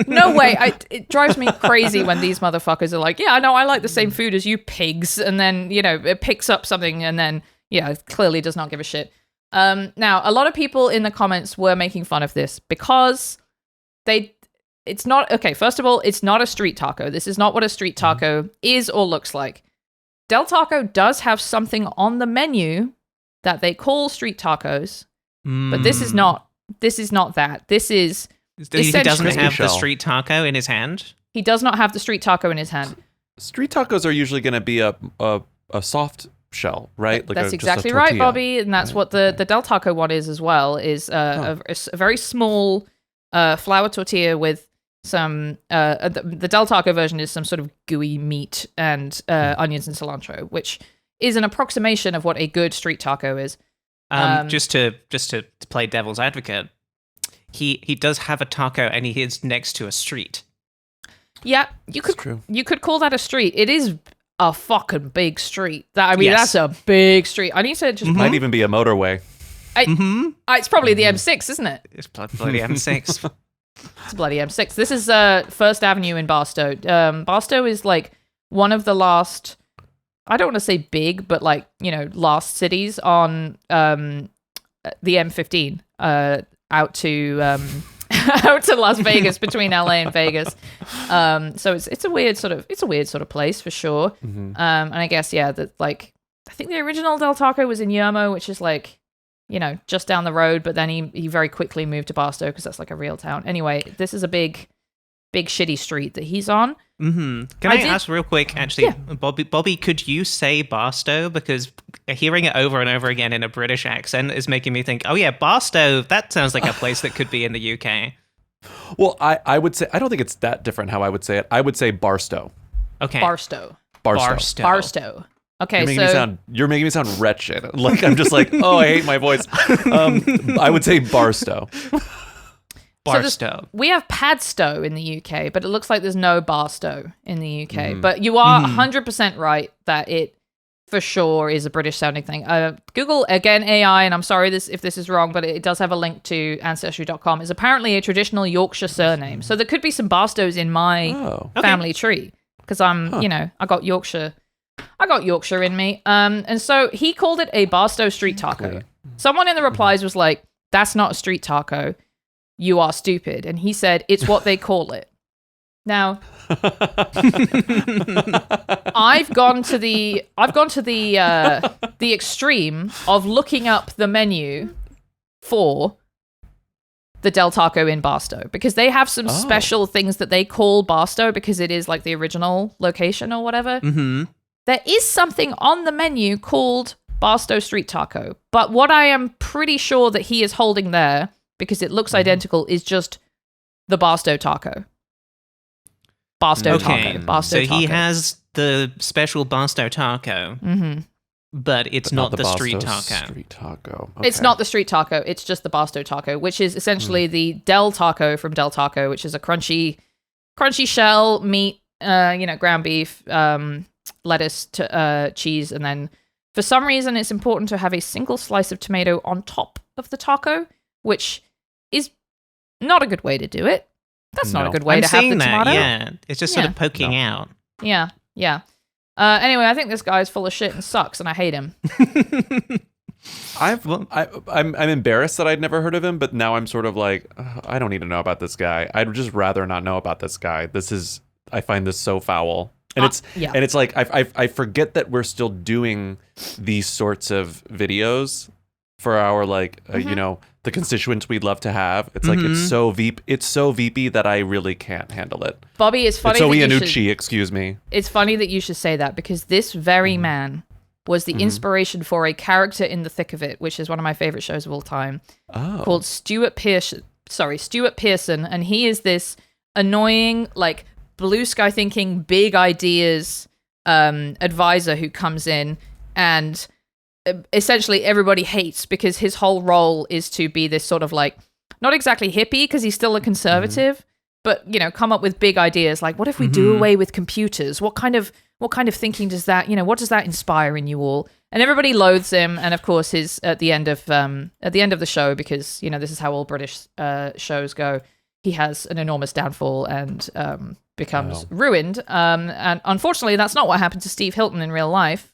No way. It drives me crazy when these motherfuckers are like, yeah, no, I like the same food as you pigs. And then, you know, it picks up something and then, yeah, it clearly does not give a shit. Now, a lot of people in the comments were making fun of this because it's not, okay, first of all, it's not a street taco. This is not what a street taco is or looks like. Del Taco does have something on the menu that they call street tacos, but this is not that. This is He doesn't Crispy have the shell. street taco in his hand. he does not have the street taco in his hand. Street tacos are usually going to be a soft shell, right? That's just a exactly right, tortilla. Bobby, and that's what the Del Taco one is as well. Is a very small flour tortilla with some the Del Taco version is some sort of gooey meat and onions and cilantro, which is an approximation of what a good street taco is. Just to play devil's advocate, he does have a taco and he is next to a street. Yeah, you could call that a street. It is a fucking big street. Yes. That's a big street. I need to just Might even be a motorway. it's probably the M6, isn't it? It's bloody M6. It's bloody M6. This is First Avenue in Barstow. Barstow is like one of the last, I don't want to say big, but like, you know, last cities on the M15 out to out to Las Vegas, between LA and Vegas. So it's a weird sort of place for sure. And I guess I think the original Del Taco was in Yermo, which is like, you know, just down the road, but then he very quickly moved to Barstow because that's like a real town. Anyway, this is a big shitty street that he's on. Can I ask real quick, actually, Bobby, could you say Barstow? Because hearing it over and over again in a British accent is making me think, oh yeah, Barstow, that sounds like a place that could be in the UK. Well, I would say, I don't think it's that different how I would say it. I would say Barstow. Okay. Barstow. Okay, You're making me sound wretched. Like I'm just like, oh, I hate my voice. I would say Barstow. Barstow. We have Padstow in the UK, but it looks like there's no Barstow in the UK. But you are 100% right that it for sure is a British sounding thing. Google, again, AI, and I'm sorry if this is wrong, but it does have a link to Ancestry.com, is apparently a traditional Yorkshire surname. So there could be some Barstows in my family tree because you know, I got Yorkshire in me. And so he called it a Barstow street taco. Okay. Someone in the replies was like, that's not a street taco. You are stupid. And he said, it's what they call it. Now, I've gone to the extreme of looking up the menu for the Del Taco in Barstow because they have some special things that they call Barstow because it is like the original location or whatever. There is something on the menu called Barstow Street Taco, but what I am pretty sure that he is holding there, because it looks identical, is just the Barstow Taco. Barstow Taco. Barstow so Taco. he has the special Barstow Taco, but it's not the street taco. Street taco. Okay. It's not the street taco. It's just the Barstow Taco, which is essentially the Del Taco from Del Taco, which is a crunchy shell, meat, ground beef, lettuce, cheese, and then for some reason it's important to have a single slice of tomato on top of the taco, which is not a good way to do it. That's not a good way to have the tomato. Yeah, it's just sort of poking out. Yeah. Anyway, I think this guy is full of shit and sucks, and I hate him. I'm embarrassed that I'd never heard of him, but now I'm sort of like, I don't need to know about this guy. I'd just rather not know about this guy. I find this so foul. And it's like I forget that we're still doing these sorts of videos for our the constituents we'd love to have. It's like it's so VP that I really can't handle it. Bobby, it's funny. It's so Iannucci, excuse me. It's funny that you should say that because this very man was the inspiration for a character in The Thick of It, which is one of my favorite shows of all time, called Stuart Pearson, and he is this annoying, like, blue sky thinking, big ideas advisor who comes in and essentially everybody hates because his whole role is to be this sort of like, not exactly hippie because he's still a conservative, but, you know, come up with big ideas like, what if we do away with computers? What kind of thinking does that, what does that inspire in you all? And everybody loathes him. And of course, at the end of the show, because, this is how all British shows go, he has an enormous downfall and becomes ruined. And unfortunately, that's not what happened to Steve Hilton in real life.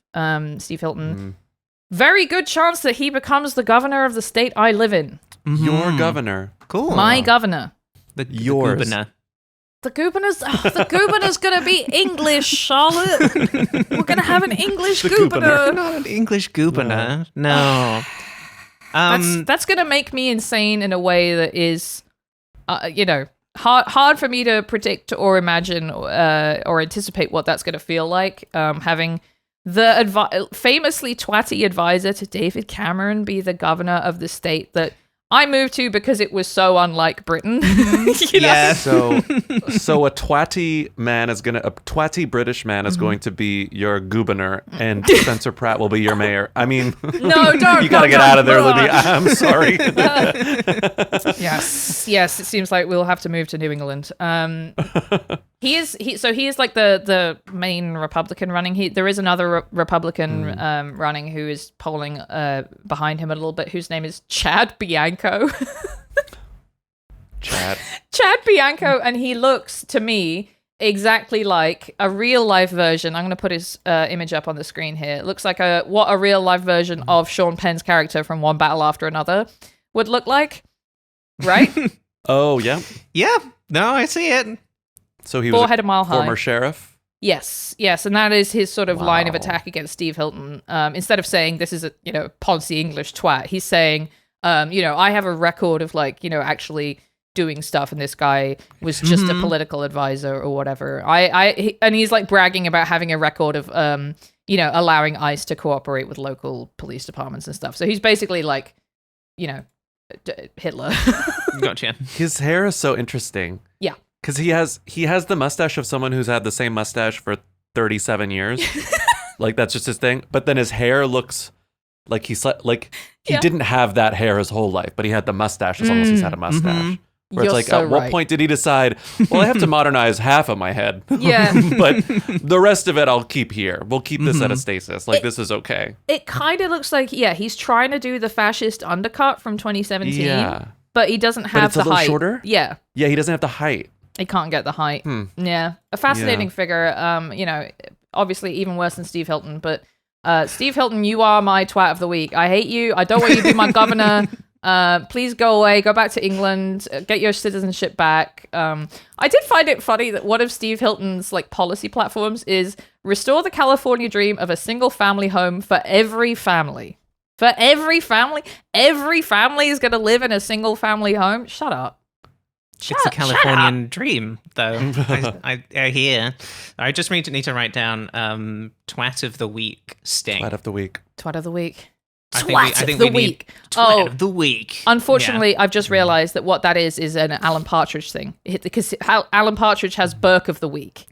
Steve Hilton, very good chance that he becomes the governor of the state I live in. Your governor. Cool. My governor. The governor. The governor's gonna be English, Charlotte. We're gonna have an English governor. Not an English governor. No. That's gonna make me insane in a way that is, hard for me to predict or imagine or anticipate what that's gonna feel like. Having the famously twatty advisor to David Cameron be the governor of the state that I moved to because it was so unlike Britain. Yeah. So a twatty British man is going to be your governor, and Spencer Pratt will be your mayor. I mean, no, don't. You gotta get out of there, Libby. I'm sorry. Yes. It seems like we'll have to move to New England. He is like the main Republican running. There is another Republican running who is polling behind him a little bit, whose name is Chad Bianco. Chad Bianco, and he looks to me exactly like a real life version. I'm going to put his image up on the screen here. It looks like what a real life version of Sean Penn's character from One Battle After Another would look like, right? Oh yeah, yeah. No, I see it. So he was a mile high. Former sheriff. Yes, and that is his sort of line of attack against Steve Hilton. Instead of saying this is a Ponzi English twat, he's saying, I have a record of actually doing stuff, and this guy was just a political advisor or whatever. And he's like bragging about having a record of allowing ICE to cooperate with local police departments and stuff. So he's basically like, Hitler. Gotcha. His hair is so interesting. Yeah. Because he has the mustache of someone who's had the same mustache for 37 years. Like, that's just his thing. But then his hair looks like he didn't have that hair his whole life, but he had the mustache as long as he's had a mustache. Where it's like, so at what point did he decide, well, I have to modernize half of my head. Yeah. But the rest of it I'll keep here. We'll keep this at a stasis. This is okay. It kind of looks like, he's trying to do the fascist undercut from 2017. Yeah. But he doesn't have it's the a little height. Shorter? Yeah. Yeah, he doesn't have the height. He can't get the height. Yeah. A fascinating figure. Obviously even worse than Steve Hilton. But Steve Hilton, you are my twat of the week. I hate you. I don't want you to be my governor. Please go away. Go back to England. Get your citizenship back. I did find it funny that one of Steve Hilton's policy platforms is restore the California dream of a single family home for every family. For every family is going to live in a single family home. Shut up. It's a Californian dream, though. I hear. I just need to write down twat of the week sting. Twat of the week. Twat of the week. I think we need twat of the week. Unfortunately, I've just realized that what that is an Alan Partridge thing. Because Alan Partridge has Burke of the week.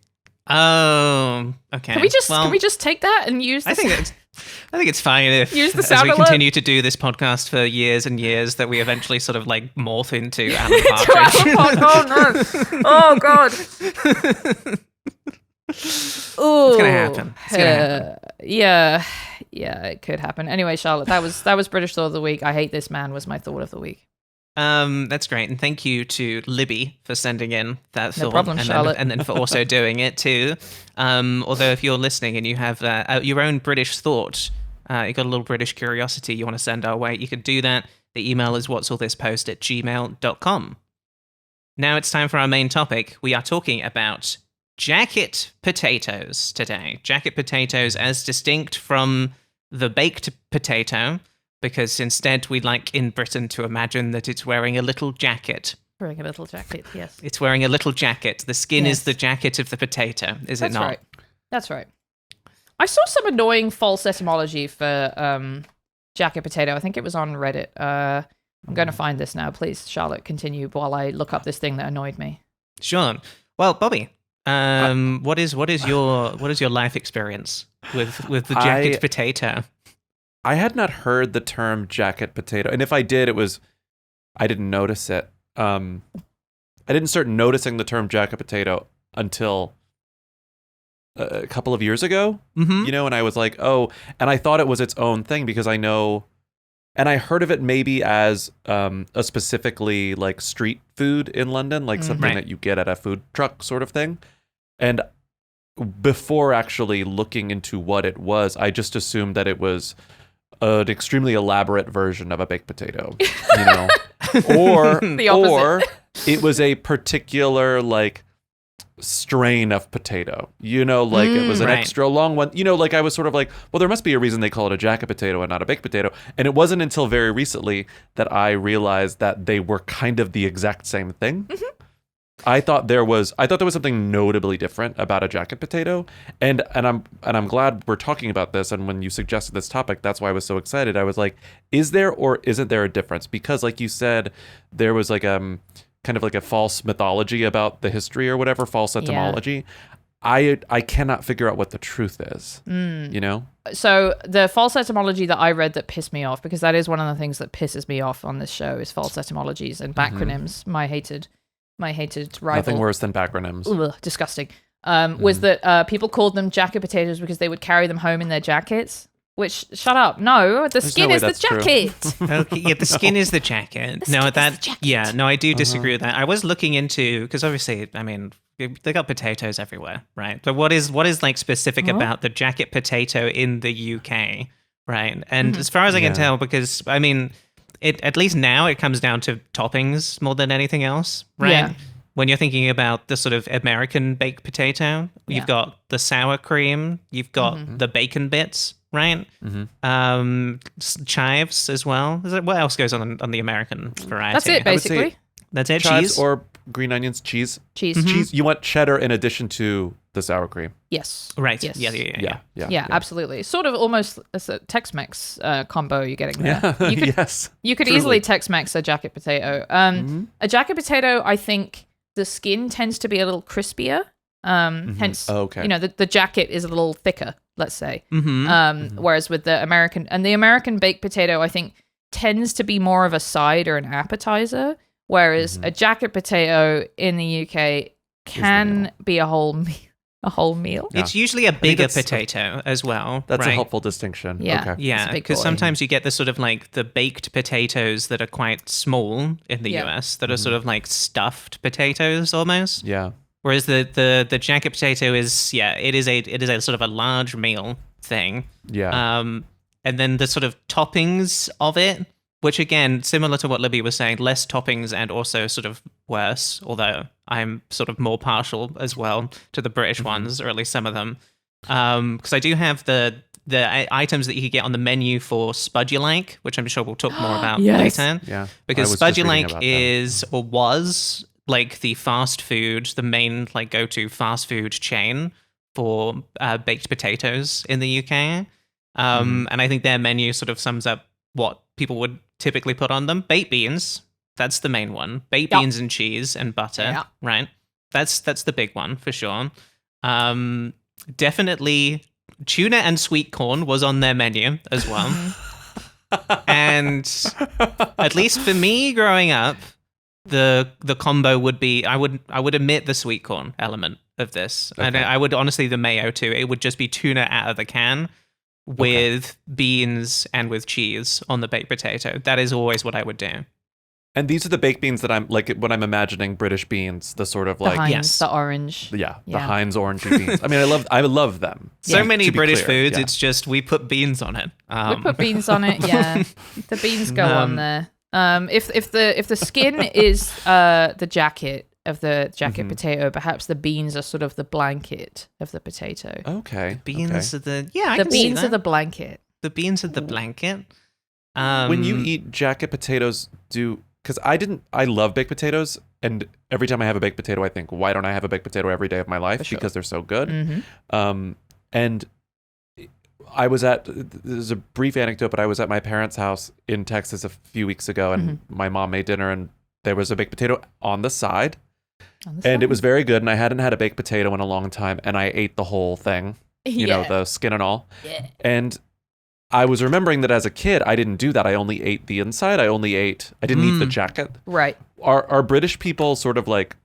Oh, okay. Can we just take that and use this? I think it's fine if, use the as sound we alert. continue to do this podcast for years and years, that we eventually sort of morph into Alan Partridge. Oh no! Oh god! Ooh, it's gonna happen. Yeah, it could happen. Anyway, Charlotte, that was British Thought of the Week. I hate this man was my thought of the week. That's great, and thank you to Libby for sending in that thought. No problem, Charlotte. And then for also doing it too. Although if you're listening and you have your own British thought, you got a little British curiosity you want to send our way, you can do that. The email is whatsallthispost@gmail.com. Now it's time for our main topic. We are talking about jacket potatoes today. Jacket potatoes as distinct from the baked potato, because instead we like in Britain to imagine that it's wearing a little jacket. Wearing a little jacket, yes. It's wearing a little jacket. The skin Yes. is the jacket of the potato, is it That's not? right. That's right. I saw some annoying false etymology for jacket potato. I think it was on Reddit. I'm going to find this now. Please, Charlotte, continue while I look up this thing that annoyed me. Sure. Well, Bobby, what is your life experience with the jacket potato? I had not heard the term jacket potato, and if I did, I didn't notice it. I didn't start noticing the term jacket potato until a couple of years ago. Mm-hmm. And I was like, oh, and I thought it was its own thing because I know, and I heard of it maybe as a specifically like street food in London, like something that you get at a food truck sort of thing. And before actually looking into what it was, I just assumed that it was an extremely elaborate version of a baked potato, or The opposite. or it was a particular like strain of potato, like it was an right. extra long one, like I was sort of like, well, there must be a reason they call it a jacket potato and not a baked potato. And it wasn't until very recently that I realized that they were kind of the exact same thing. I thought there was something notably different about a jacket potato, and I'm glad we're talking about this. And when you suggested this topic, that's why I was so excited. I was like, is there or isn't there a difference? Because like you said, there was like kind of like a false mythology about the history or whatever, false etymology. I cannot figure out what the truth is. So the false etymology that I read that pissed me off, because that is one of the things that pisses me off on this show, is false etymologies and backronyms. My hated rival. Nothing worse than backronyms. Ugh, disgusting. Was that people called them jacket potatoes because they would carry them home in their jackets? Which, shut up. No, the skin no way is the that's true. jacket. Okay, yeah, the skin is the jacket. Yeah, no, I do disagree with that. I was looking into, because obviously, I mean, they got potatoes everywhere, right? But what is like specific about the jacket potato in the UK, right? And as far as I can tell, because I mean, it at least now it comes down to toppings more than anything else, right? Yeah. When you're thinking about the sort of American baked potato, you've got the sour cream, you've got the bacon bits, right? Chives as well. What else goes on the American variety? That's it, basically. That's it. Chives Cheese or green onions, cheese. Cheese. You want cheddar in addition to the sour cream. Yes. Right. Yes. Yeah. Absolutely. Sort of almost a Tex-Mex combo you're getting there. Yeah. You could, Yes. You could truly. easily Tex-Mex a jacket potato. A jacket potato, I think the skin tends to be a little crispier. Hence, Okay. the jacket is a little thicker, let's say. Whereas with the American baked potato, I think tends to be more of a side or an appetizer. Whereas a jacket potato in the UK can be a whole meal. It's usually a bigger that's- potato as well. That's right? a helpful distinction. Yeah. Okay. It's a Yeah, big because boy. sometimes you get the sort of like the baked potatoes that are quite small in the US that are sort of like stuffed potatoes almost. Yeah. Whereas the jacket potato is it is a sort of a large meal thing. Yeah. And then the sort of toppings of it, which again, similar to what Libby was saying, less toppings and also sort of worse, although I'm sort of more partial as well to the British ones, or at least some of them. Because I do have the items that you could get on the menu for Spudulike, which I'm sure we'll talk more about Yes. later. Yeah. Because I was just reading Spudulike about is or was like the fast food, the main like go-to fast food chain for baked potatoes in the UK. And I think their menu sort of sums up what people would typically put on them. Baked beans, that's the main one. Baked beans and cheese and butter, right? That's the big one for sure. Definitely tuna and sweet corn was on their menu as well. And at least for me growing up, the combo would be I would omit the sweet corn element of this. And I would honestly the mayo too. It would just be tuna out of the can with beans and with cheese on the baked potato. That is always what I would do. And these are the baked beans that I'm like when I'm imagining British beans, the sort of The like Heinz, Yes. the orange. the Yeah. Heinz orangey beans. I mean, I love them. So many to be British clear, foods, yeah. it's just we put beans on it. We put beans on it. Yeah, the beans go on there. If the skin is the jacket of the jacket potato, perhaps the beans are sort of the blanket of the potato. Okay. beans okay. are the I The can see beans that. are the blanket. The beans are the blanket. When you eat jacket potatoes, because I love baked potatoes, and every time I have a baked potato, I think, why don't I have a baked potato every day of my life? sure. Because they're so good. Mm-hmm. And there's a brief anecdote, but I was at my parents' house in Texas a few weeks ago, and my mom made dinner, and there was a baked potato on the side, and it was very good, and I hadn't had a baked potato in a long time, and I ate the whole thing, you know, the skin and all. Yeah. And I was remembering that as a kid, I didn't do that. I only ate the inside. I didn't eat the jacket. Right. Are British people sort of like,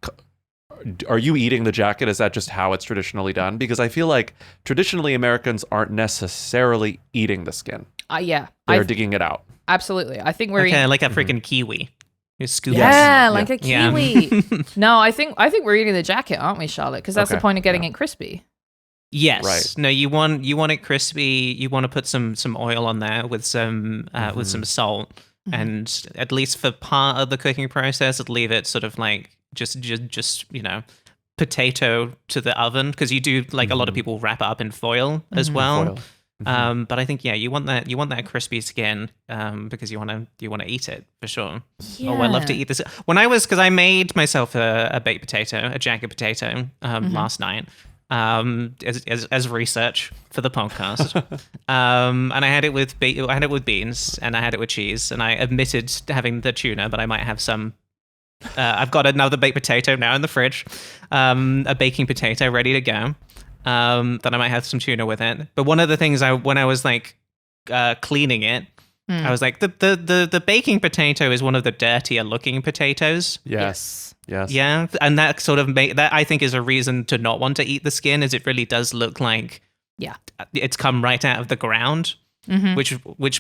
are you eating the jacket? Is that just how it's traditionally done? Because I feel like traditionally Americans aren't necessarily eating the skin. Yeah. They're digging it out. Absolutely. I think we're Okay, like a freaking kiwi. You scoop yeah, it. like a Yeah. kiwi. No, I think we're eating the jacket, aren't we, Charlotte? Because that's the Okay, point of getting yeah. it crispy. Yes. Right. No, you want it crispy. You want to put some oil on there with some salt, and at least for part of the cooking process, leave it sort of like just potato to the oven, because you do like a lot of people wrap it up in foil as well. Foil. But I think you want that crispy skin because you want to eat it for sure. Yeah. Oh, I love to eat this. Because I made myself a baked potato, a jacket potato last night. As research for the podcast, and I had it with beans, and I had it with cheese, and I omitted having the tuna, but I might have some. I've got another baked potato now in the fridge, a baking potato ready to go. That I might have some tuna with it. But one of the things when I was like cleaning it, I was like, the baking potato is one of the dirtier looking potatoes. Yes. Yeah, and that sort of that I think is a reason to not want to eat the skin, is it really does look like it's come right out of the ground, which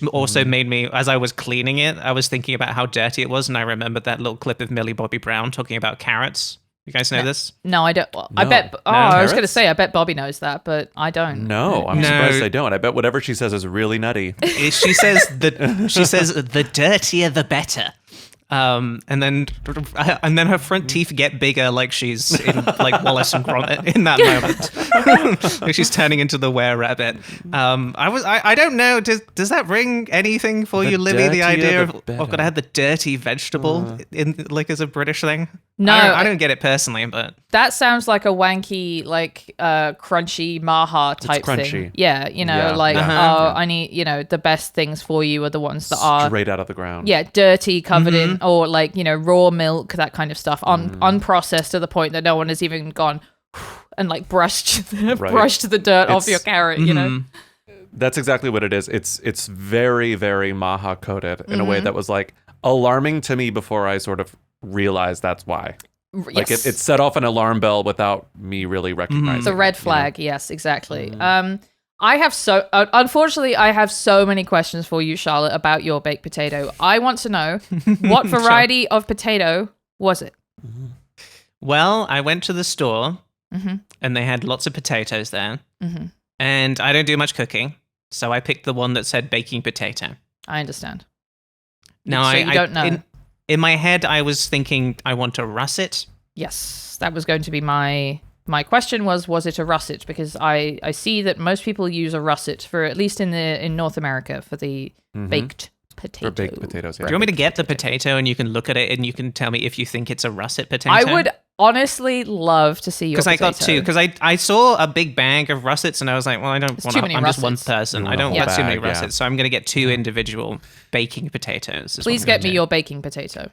also made me, as I was cleaning it, I was thinking about how dirty it was, and I remembered that little clip of Millie Bobby Brown talking about carrots. You guys know this? No, I don't. Well, I No. bet. Oh, No, I was going to carrots? say, I bet Bobby knows that, but I don't. No, I'm No. surprised I don't. I bet whatever she says is really nutty. She says the dirtier the better. And then her front teeth get bigger, like she's in like Wallace and Gromit in that moment. Like she's turning into the were-rabbit. I don't know. Does that ring anything for The you, Libby? The dirtier, idea the of better. gonna have the dirty vegetable in like as a British thing? No, I don't get it personally, but That sounds like a wanky, like crunchy maha type crunchy. thing. Yeah, Yeah, like yeah. I need, the best things for you are the ones that are Straight out of the ground. dirty, covered in, or like raw milk, that kind of stuff, unprocessed to the point that no one has even gone and like brushed the dirt off your carrot. That's exactly what it is. It's very, very maha coated in a way that was like alarming to me before I sort of realized that's why. Like Yes. it set off an alarm bell without me really recognizing The red it, flag, yes, exactly. I have unfortunately, I have so many questions for you, Charlotte, about your baked potato. I want to know what variety of potato was it? well, I went to the store and they had lots of potatoes there, and I don't do much cooking, so I picked the one that said baking potato. I understand. Now, So you don't know. In my head, I was thinking I want to russet. Yes, that was going to be my question was it a russet? Because I see that most people use a russet for, at least in North America, for the baked potato. For baked potatoes, yeah. Do you want me to get the potato and you can look at it and you can tell me if you think it's a russet potato? I would honestly love to see your Because potato. I got two. Because I saw a big bag of russets and I was like, well, I don't It's want too to. many I'm just one russets. person. You I want a don't whole want too many bag, yeah. russets. So I'm going to get two individual baking potatoes. is what Please I'm get gonna me do. your baking potato.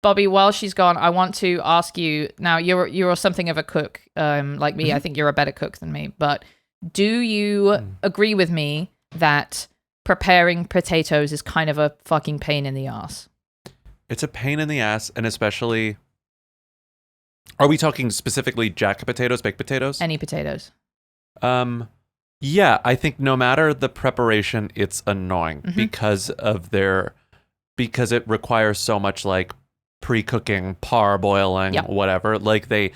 Bobby, while she's gone, I want to ask you, now you're something of a cook, like me. I think you're a better cook than me, but do you agree with me that preparing potatoes is kind of a fucking pain in the ass? It's a pain in the ass, and especially, are we talking specifically jacket potatoes, baked potatoes? Any potatoes? Yeah, I think no matter the preparation, it's annoying because of their because it requires so much like pre-cooking, parboiling, whatever. Like they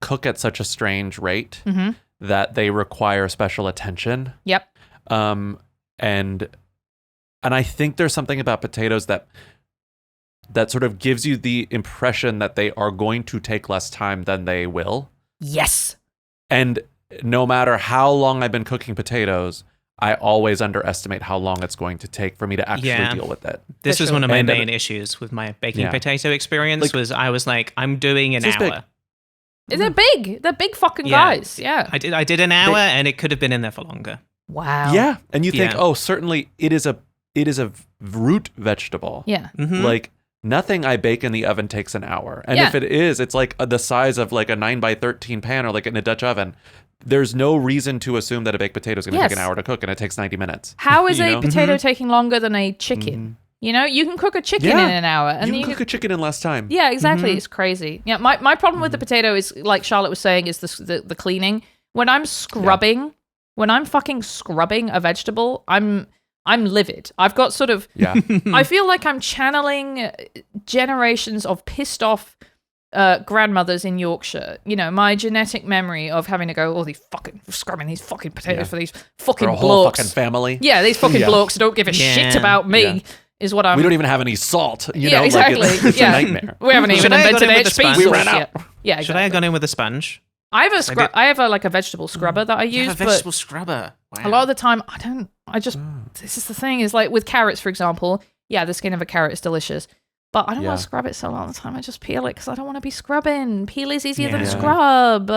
cook at such a strange rate that they require special attention. Yep. And I think there's something about potatoes that sort of gives you the impression that they are going to take less time than they will. Yes. And no matter how long I've been cooking potatoes, I always underestimate how long it's going to take for me to actually deal with it. This was one of my main issues with my baking potato experience. Like, was I was like, I'm doing an hour. They're big. They're big fucking guys. Yeah. I did an hour, and it could have been in there for longer. Wow. Yeah, and you think, oh, certainly it is a root vegetable. Yeah. Mm-hmm. Like nothing I bake in the oven takes an hour, and if it is, it's like the size of like a 9x13 pan or like in a Dutch oven. There's no reason to assume that a baked potato is going to take an hour to cook, and it takes 90 minutes. How is a potato taking longer than a chicken? You know, you can cook a chicken in an hour. And you can cook a chicken in less time. Yeah, exactly. It's crazy. Yeah, my problem with the potato is, like Charlotte was saying, is the cleaning. When I'm scrubbing, when I'm fucking scrubbing a vegetable, I'm livid. I've got sort of... Yeah. I feel like I'm channeling generations of pissed off grandmothers in Yorkshire. You know, my genetic memory of having to go, scrubbing these fucking potatoes for these fucking for a blokes. whole fucking family. Yeah, these fucking blokes don't give a shit about me. Yeah. Is what I'm... We don't even have any salt. You know, exactly. Like it's a nightmare. We haven't even invented HP. We ran out. Yeah, exactly. Should I have gone in with a sponge? I have a vegetable scrubber that I use. You have a vegetable scrubber. Wow. A lot of the time, this is the thing, is like with carrots, for example, the skin of a carrot is delicious, but I don't want to scrub it so a lot of the time. I just peel it because I don't want to be scrubbing. Peel is easier than scrub.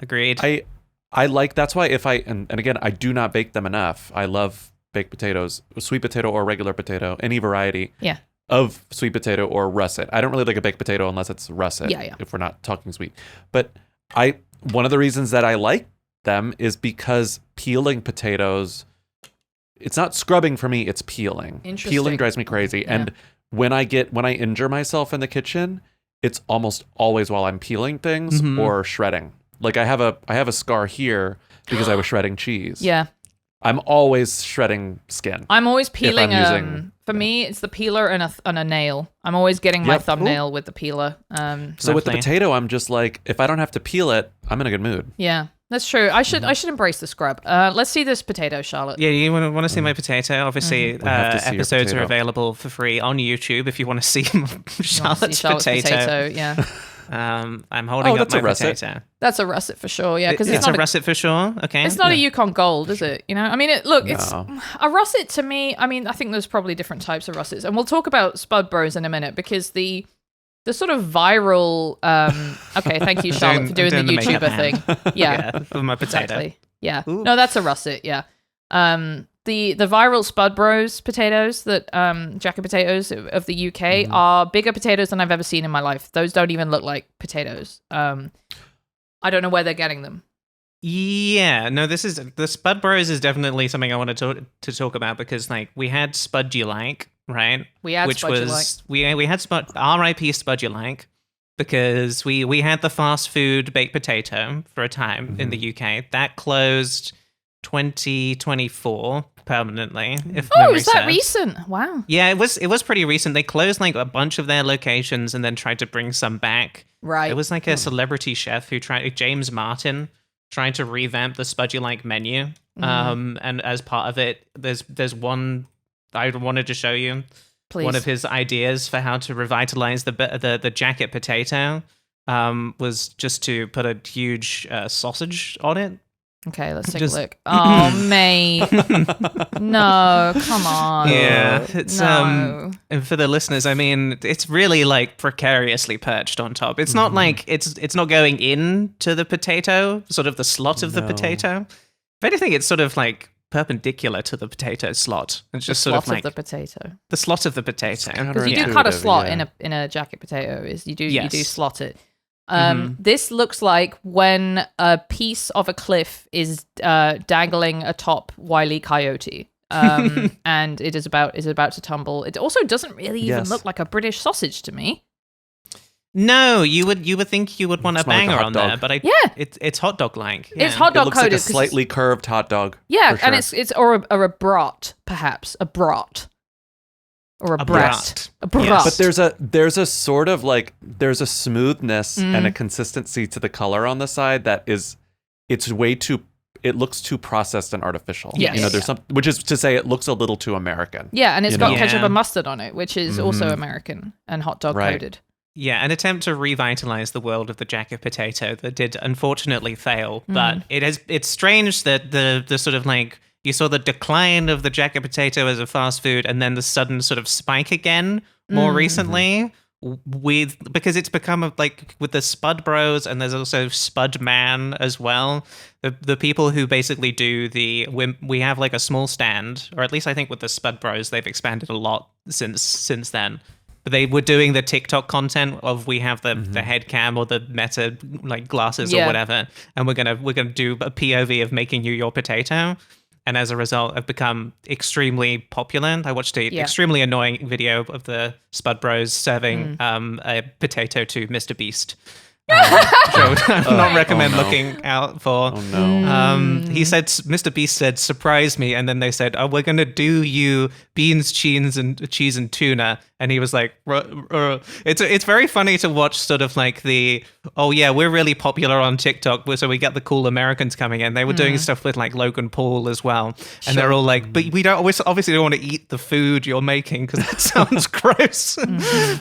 Agreed. I like, that's why and again, I do not bake them enough. I love baked potatoes, sweet potato or regular potato, any variety of sweet potato or russet. I don't really like a baked potato unless it's russet, if we're not talking sweet. But one of the reasons that I like them is because peeling potatoes, it's not scrubbing for me, it's peeling. Peeling drives me crazy. Yeah. And when I injure myself in the kitchen, it's almost always while I'm peeling things or shredding. Like I have a scar here because I was shredding cheese. Yeah. I'm always shredding skin. I'm always peeling. For me, it's the peeler and a nail. I'm always getting my thumbnail with the peeler. So with the potato, I'm just like, if I don't have to peel it, I'm in a good mood. Yeah, that's true. I should embrace the scrub. Let's see this potato, Charlotte. Yeah, you want to see my potato? Obviously, episodes are available for free on YouTube if you want to see Charlotte's potato. Yeah. I'm holding up my potato. That's a russet for sure. Yeah, because it's a russet for sure. Okay, it's not a Yukon Gold, is it? You know, I mean, it's a russet to me. I mean, I think there's probably different types of russets, and we'll talk about Spud Bros in a minute because the sort of viral. Okay, thank you, Charlotte, for doing the YouTuber thing. Yeah, for my potato. Exactly. Yeah, no, that's a russet. Yeah. The viral Spud Bros potatoes that jacket potatoes of the UK are bigger potatoes than I've ever seen in my life. Those don't even look like potatoes. I don't know where they're getting them. Yeah, no, the Spud Bros is definitely something I wanted to talk about because like we had Spud You Like, right? We had which Spud was You Like. we had Spud R.I.P. Spud You Like because we had the fast food baked potato for a time in the UK that closed 2024 permanently. If memory is that serves. recent? Wow. Yeah, it was pretty recent. They closed like a bunch of their locations and then tried to bring some back. Right. It was like a celebrity chef James Martin, trying to revamp the Spud You Like menu. And as part of it, there's one I wanted to show you. Please. One of his ideas for how to revitalize the jacket potato was just to put a huge sausage on it. Okay, let's take a look. Oh, mate. No, come on. Yeah, it's no. And for the listeners, I mean, it's really like precariously perched on top. It's not like it's not going into the potato, sort of the slot of the potato. If anything, it's sort of like perpendicular to the potato slot. It's just sort of like the potato. The slot of the potato. Because you do cut a slot in a jacket potato. You do slot it. This looks like when a piece of a cliff is dangling atop Wile E. Coyote, and it is about to tumble. It also doesn't really even look like a British sausage to me. No, you would think you would want a banger on there, but it's hot dog like. Yeah. It's hot dog coated. It looks like a slightly curved hot dog. Yeah, sure. and it's or a brat, perhaps a brat. or a brat. A brat. Yes. But there's a sort of like there's a smoothness and a consistency to the color on the side that is it looks too processed and artificial. Yes. You know, there's some, which is to say it looks a little too American. Yeah, and it's you got know? ketchup Yeah. and mustard on it, which is also American and hot dog Right. coated. Yeah, an attempt to revitalize the world of the jacket potato that did unfortunately fail. But it's strange that the sort of like you saw the decline of the jacket potato as a fast food and then the sudden sort of spike again more recently because it's become like with the Spud Bros and there's also Spud Man as well. The people who basically do we have like a small stand, or at least I think with the Spud Bros they've expanded a lot since then. But they were doing the TikTok content of we have the head cam or the meta like glasses or whatever, and we're gonna do a POV of making you your potato. And as a result, have become extremely popular. I watched an extremely annoying video of the Spud Bros serving a potato to Mr. Beast. Which I would not recommend looking out for. Oh no. He said, Mr. Beast said, surprise me. And then they said, oh, we're going to do you beans, cheese, and tuna. And he was like, it's very funny to watch sort of like oh yeah, we're really popular on TikTok. So we get the cool Americans coming in. They were doing stuff with like Logan Paul as well. And they're all like, but we obviously don't want to eat the food you're making because that sounds gross.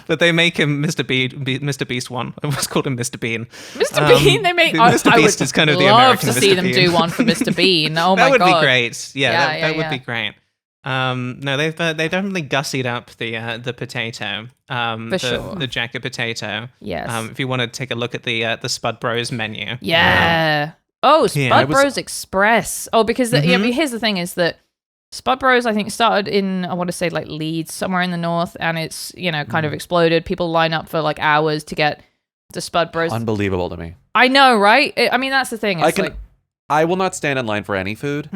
But they make him Mr. Beast one. I almost called him Mr. Bean. Mr. Bean, they make. Mr. I Beast would is kind of the love American to see Mr. them Bean. do one for Mr. Bean. Oh that my would god, be great. Yeah, that would yeah. be great. No, they've definitely gussied up the potato, the jacket potato. Yes. If you want to take a look at the Spud Bros menu. Yeah. Spud Yeah. Bros Express. Oh, because I mean, here's the thing: is that Spud Bros I think started in I want to say like Leeds, somewhere in the north, and it's kind of exploded. People line up for like hours to get the Spud Bros. Unbelievable to me. I know, right? I mean, that's the thing. It's I will not stand in line for any food.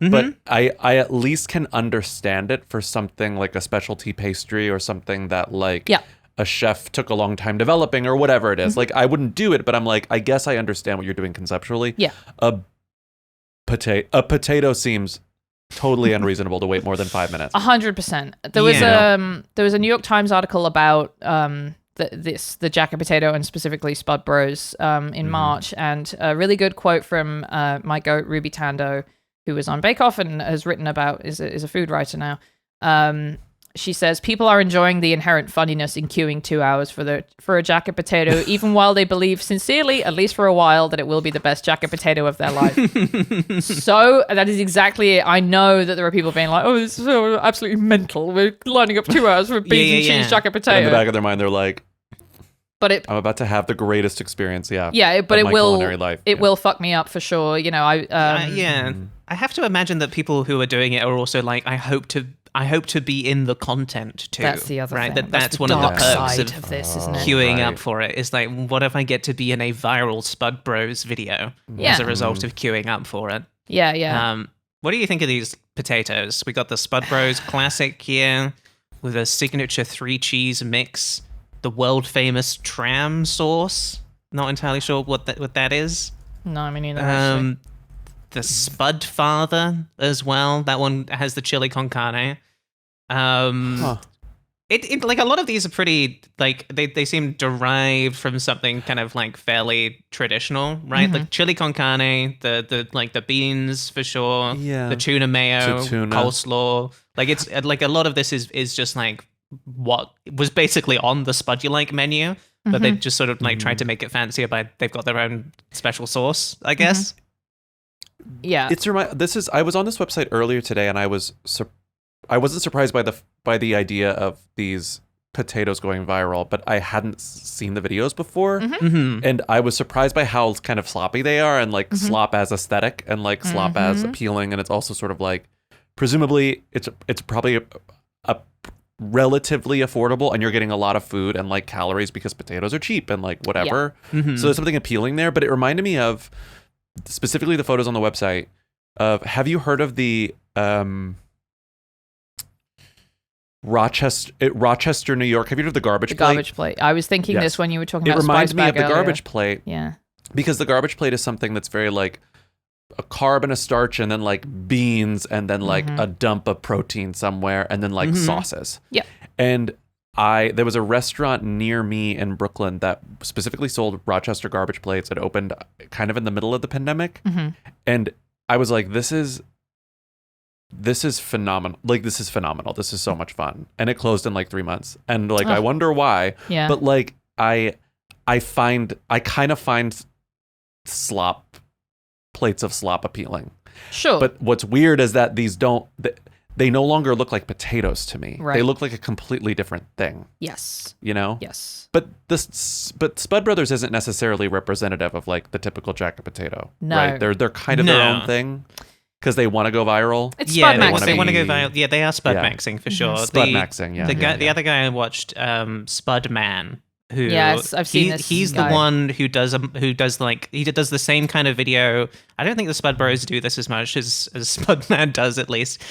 But I at least can understand it for something like a specialty pastry or something that like a chef took a long time developing or whatever it is. Like I wouldn't do it, but I'm like, I guess I understand what you're doing conceptually. Yeah. A potato seems totally unreasonable to wait more than 5 minutes. 100%. There was a New York Times article about the jacket potato and specifically Spud Bros in March, and a really good quote from my goat Ruby Tando, who was on Bake Off and has written about is a food writer now. She says people are enjoying the inherent funniness in queuing 2 hours for a jacket potato, even while they believe sincerely, at least for a while, that it will be the best jacket potato of their life. So that is exactly it. I know that there are people being like, "Oh, this is so absolutely mental. We're lining up 2 hours for a beans and cheese jacket potato." In the back of their mind, they're like, But I'm about to have the greatest experience, but of it my will culinary life. it will fuck me up for sure. I have to imagine that people who are doing it are also like, I hope to be in the content too. That's the other right? thing. That's the one of the dark perks side of this, isn't it? queuing Right. up for it. Is like, what if I get to be in a viral Spud Bros video Yeah. as a result of queuing up for it? Yeah. What do you think of these potatoes? We got the Spud Bros classic here with a signature 3 cheese mix, the world famous tram sauce. Not entirely sure what that is. No, I mean neither. The Spud Father as well. That one has the chili con carne. It like a lot of these are pretty like they seem derived from something kind of like fairly traditional, right? Like chili con carne, the like the beans for sure, the tuna mayo, coleslaw. Like it's like a lot of this is just like what was basically on the Spud You Like menu, but they just sort of like tried to make it fancier by they've got their own special sauce, I guess. Yeah. I was on this website earlier today, and I wasn't surprised by the idea of these potatoes going viral, but I hadn't seen the videos before, and I was surprised by how kind of sloppy they are, and like slop as aesthetic, and like slop as appealing, and it's also sort of like presumably it's probably a relatively affordable, and you're getting a lot of food and like calories because potatoes are cheap and like whatever. So there's something appealing there, but it reminded me of specifically the photos on the website of, have you heard of the Rochester, New York? Have you heard of the garbage plate? Garbage plate. I was thinking this when you were talking about It reminds Spice me of Bag the earlier. garbage plate. Yeah. Because the garbage plate is something that's very like a carb and a starch and then like beans and then like a dump of protein somewhere and then like sauces. Yeah. And there was a restaurant near me in Brooklyn that specifically sold Rochester garbage plates. It opened kind of in the middle of the pandemic. And I was like, this is phenomenal. Like, this is phenomenal. This is so much fun. And it closed in like 3 months. And like, I wonder why. Yeah. But like, I kind of find plates of slop appealing. Sure. But what's weird is that these they no longer look like potatoes to me. Right. They look like a completely different thing. Yes. You know? Yes. But Spud Brothers isn't necessarily representative of like the typical jacket potato. No. Right? They're kind of their own thing because they want to go viral. It's Yeah, Spud they Maxing. want to go viral. Yeah, they are Spud Yeah. Maxing for sure. Spud Maxing, yeah. The other guy I watched, Spud Man. Who, Yes, I've seen this He's guy. the one who does the same kind of video. I don't think the Spud Bros do this as much as Spud Man does, at least.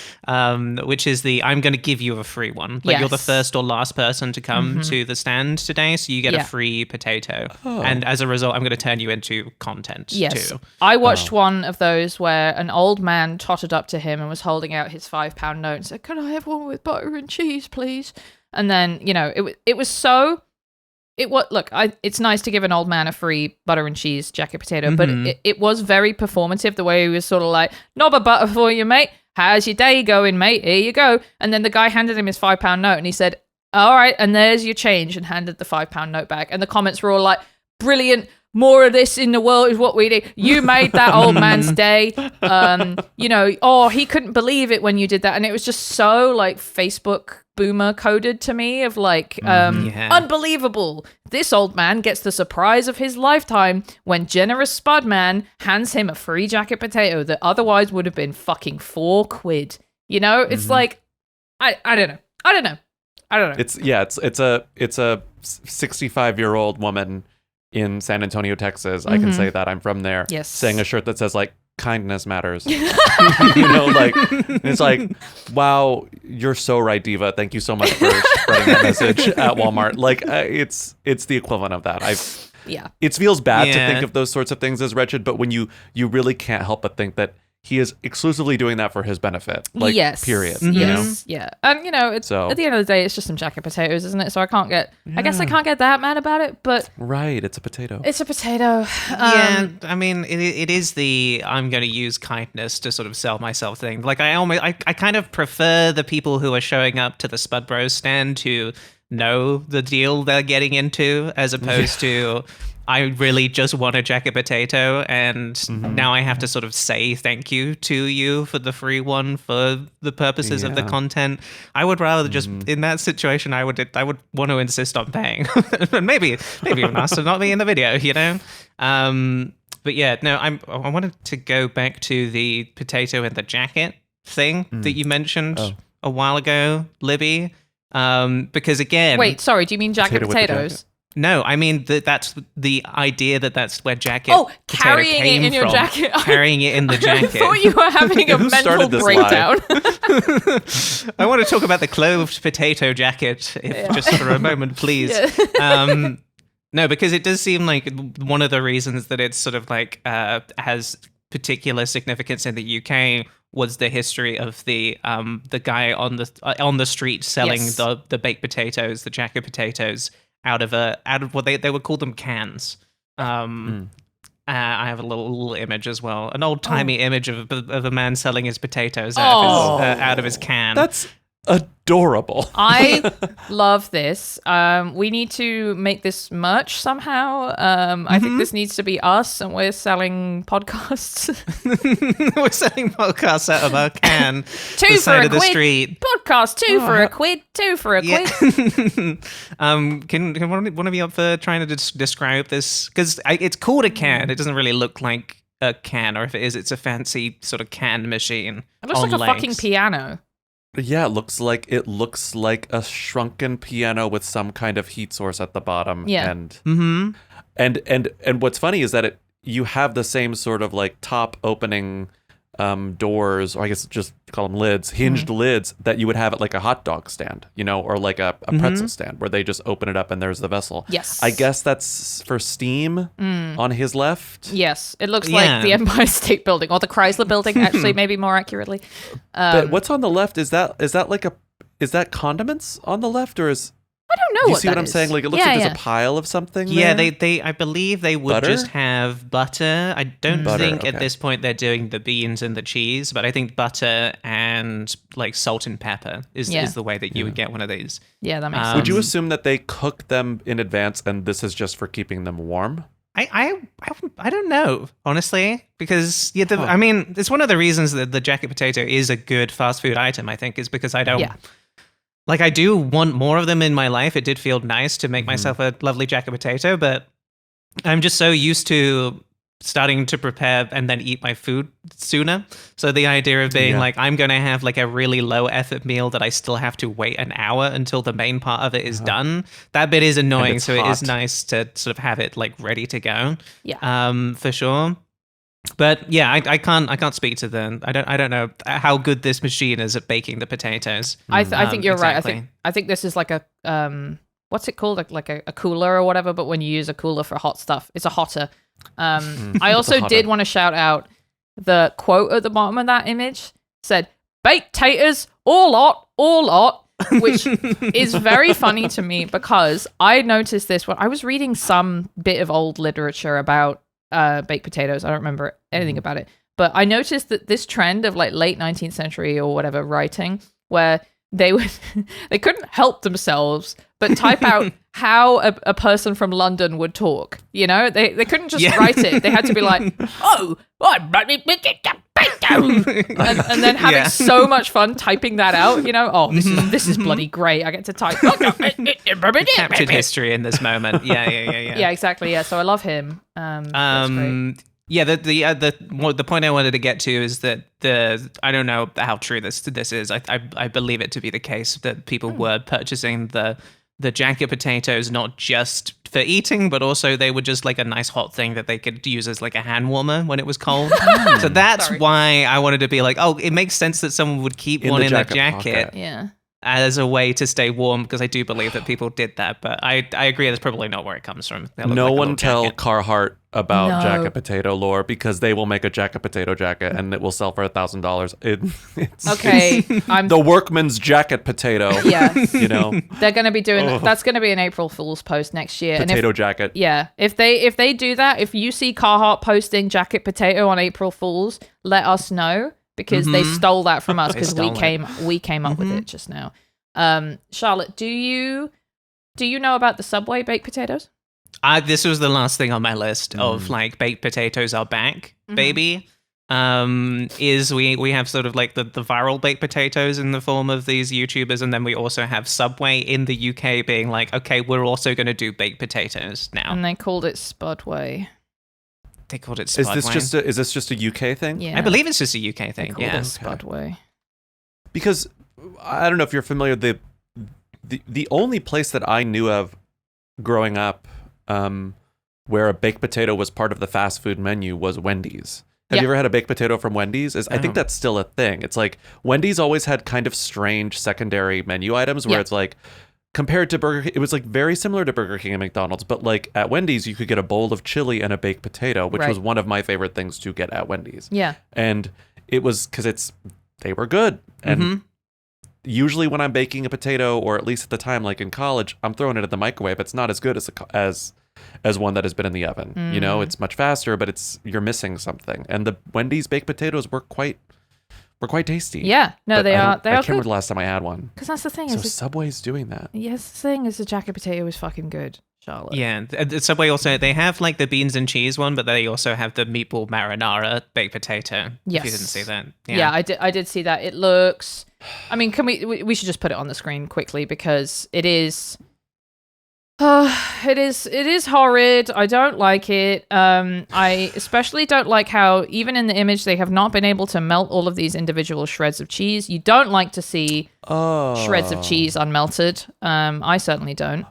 Which is I'm going to give you a free one. Like, you're the Yes. first or last person to come to the stand today, so you get Yeah. a free potato. And as a result, I'm going to turn you into content Yes. too. I watched one of those where an old man tottered up to him and was holding out his £5 note and said, "Can I have one with butter and cheese, please?" And then, it was so... it's nice to give an old man a free butter and cheese jacket potato, but it was very performative, the way he was sort of like, "Knob of butter for you, mate. How's your day going, mate? Here you go." And then the guy handed him his £5 note and he said, "All right, and there's your change," and handed the £5 note back. And the comments were all like, "Brilliant. More of this in the world is what we need. You made that old man's day." He couldn't believe it when you did that. And it was just so like Facebook boomer coded to me of like, unbelievable. This old man gets the surprise of his lifetime when generous Spud Man hands him a free jacket potato that otherwise would have been fucking £4. It's like, I don't know. It's a 65-year-old woman in San Antonio, Texas. I can say that. I'm from there. Yes. Saying a shirt that says like kindness matters. Like it's like, wow, you're so right, Diva. Thank you so much for spreading that message at Walmart. Like it's the equivalent of that. It feels bad to think of those sorts of things as wretched, but when you really can't help but think that he is exclusively doing that for his benefit. Like, yes. period. Yes. Yeah. And it's So- at the end of the day, it's just some jacket potatoes, isn't it? So I guess I can't get that mad about it, but Right, it's a potato. it's a potato. Yeah, I mean, it is I'm going to use kindness to sort of sell myself thing. Like, I kind of prefer the people who are showing up to the Spud Bros stand to know the deal they're getting into, as opposed to, I really just want a jacket potato, and now I have to sort of say thank you to you for the free one for the purposes of the content. I would rather just, in that situation, I would want to insist on paying. And maybe even ask to not be in the video, But yeah, no, I wanted to go back to the potato and the jacket thing that you mentioned a while ago, Libby. Because again... Wait, sorry, do you mean jacket Potato with the potatoes? jacket. No, I mean that's the idea that's where jacket. Oh, potato carrying it came in your from. jacket. Carrying it in the I jacket. thought you were having a Who mental started this breakdown. I want to talk about the clothed potato jacket, just for a moment, please. Yeah. No, because it does seem like one of the reasons that it's sort of like has particular significance in the UK was the history of the guy on the street selling Yes. the baked potatoes, the jacket potatoes, out of what they would call them cans. I have a little image as well, an old timey image of a man selling his potatoes out of his can. That's adorable. I love this. We need to make this merch somehow. I think this needs to be us, and we're selling podcasts. We're selling podcasts out of our can. Two the for side a of the quid. street. Podcast, two for a quid. Two for a quid. Can one of you up for trying to describe this? Because it's called a can. It doesn't really look like a can, or if it is, it's a fancy sort of can machine. It looks on like a legs. fucking piano. Yeah, it looks like a shrunken piano with some kind of heat source at the bottom. Yeah. And what's funny is that you have the same sort of like top opening doors, or I guess just call them lids, hinged lids that you would have at like a hot dog stand, or like a pretzel stand where they just open it up and there's the vessel. Yes. I guess that's for steam on his left. Yes. It looks like the Empire State Building or the Chrysler Building, actually, maybe more accurately. But what's on the left? Is that condiments on the left, or is... I don't know. Do you see what I'm saying? Like, it looks like there's a pile of something Yeah, there. they I believe they would just have butter. I don't think at this point they're doing the beans and the cheese, but I think butter and like salt and pepper is the way that you would get one of these. Yeah, that makes sense. Would you assume that they cook them in advance and this is just for keeping them warm? I don't know, honestly, because I mean, it's one of the reasons that the jacket potato is a good fast food item, I think, is because I don't... Yeah. Like, I do want more of them in my life. It did feel nice to make myself a lovely jacket potato, but I'm just so used to starting to prepare and then eat my food sooner. So the idea of being like, I'm going to have like a really low effort meal that I still have to wait an hour until the main part of it is done, that bit is annoying. So it is nice to sort of have it like ready to go. Yeah. For sure. But yeah, I can't speak to them. I don't know how good this machine is at baking the potatoes. I think you're right. I think this is like a what's it called? Like a cooler or whatever. But when you use a cooler for hot stuff, it's a hotter. I also did want to shout out the quote at the bottom of that image said "baked taters, all lot," which is very funny to me because I noticed this when I was reading some bit of old literature about baked potatoes. I don't remember anything about it, but I noticed that this trend of like late 19th century or whatever writing where they couldn't help themselves but type out how a person from London would talk. They couldn't just write it. They had to be like, oh, and then having so much fun typing that out. This is bloody great. I get to type. Captured history in this moment. Yeah, exactly. Yeah, so I love him. That's great. Yeah, the point I wanted to get to is that I don't know how true this is. I believe it to be the case that people were purchasing the jacket potatoes not just for eating, but also they were just like a nice hot thing that they could use as like a hand warmer when it was cold. So that's why I wanted to be like, oh, it makes sense that someone would keep one in the jacket. Yeah. As a way to stay warm, because I do believe that people did that, but I agree that's probably not where it comes from. No one tell Carhartt about jacket potato lore, because they will make a jacket potato jacket and it will sell for $1,000. Okay, I'm the workman's jacket potato. Yeah, they're going to be doing that's going to be an April Fool's post next year. Potato jacket. Yeah, if they do that, if you see Carhartt posting jacket potato on April Fool's, let us know. Because they stole that from us because we came up with it just now. Charlotte, do you know about the Subway baked potatoes? This was the last thing on my list of like baked potatoes are back, baby. Is we have sort of like the viral baked potatoes in the form of these YouTubers, and then we also have Subway in the UK being like, okay, we're also going to do baked potatoes now. And they called it Spudway. They called it Spudway. Is this just a UK thing? Yeah. I believe it's just a UK thing. They called it Spudway. Because I don't know if you're familiar, the only place that I knew of growing up where a baked potato was part of the fast food menu was Wendy's. Have you ever had a baked potato from Wendy's? I think that's still a thing. It's like Wendy's always had kind of strange secondary menu items where it's like, compared to Burger King, it was like very similar to Burger King and McDonald's, but like at Wendy's, you could get a bowl of chili and a baked potato, which was one of my favorite things to get at Wendy's. Yeah. And it was because they were good. And usually when I'm baking a potato, or at least at the time, like in college, I'm throwing it in the microwave. It's not as good as one that has been in the oven. It's much faster, but you're missing something. And the Wendy's baked potatoes were quite tasty. Yeah, no, but they are. I can't remember the last time I had one. Because that's the thing. So Subway's doing that. Yes, the thing is the jacket potato is fucking good, Charlotte. Yeah, the Subway also, they have like the beans and cheese one, but they also have the meatball marinara baked potato. Yes. If you didn't see that. Yeah, I did see that. It looks... I mean, we should just put it on the screen quickly because it is... It is horrid. I don't like it. I especially don't like how even in the image they have not been able to melt all of these individual shreds of cheese. You don't like to see shreds of cheese unmelted. I certainly don't.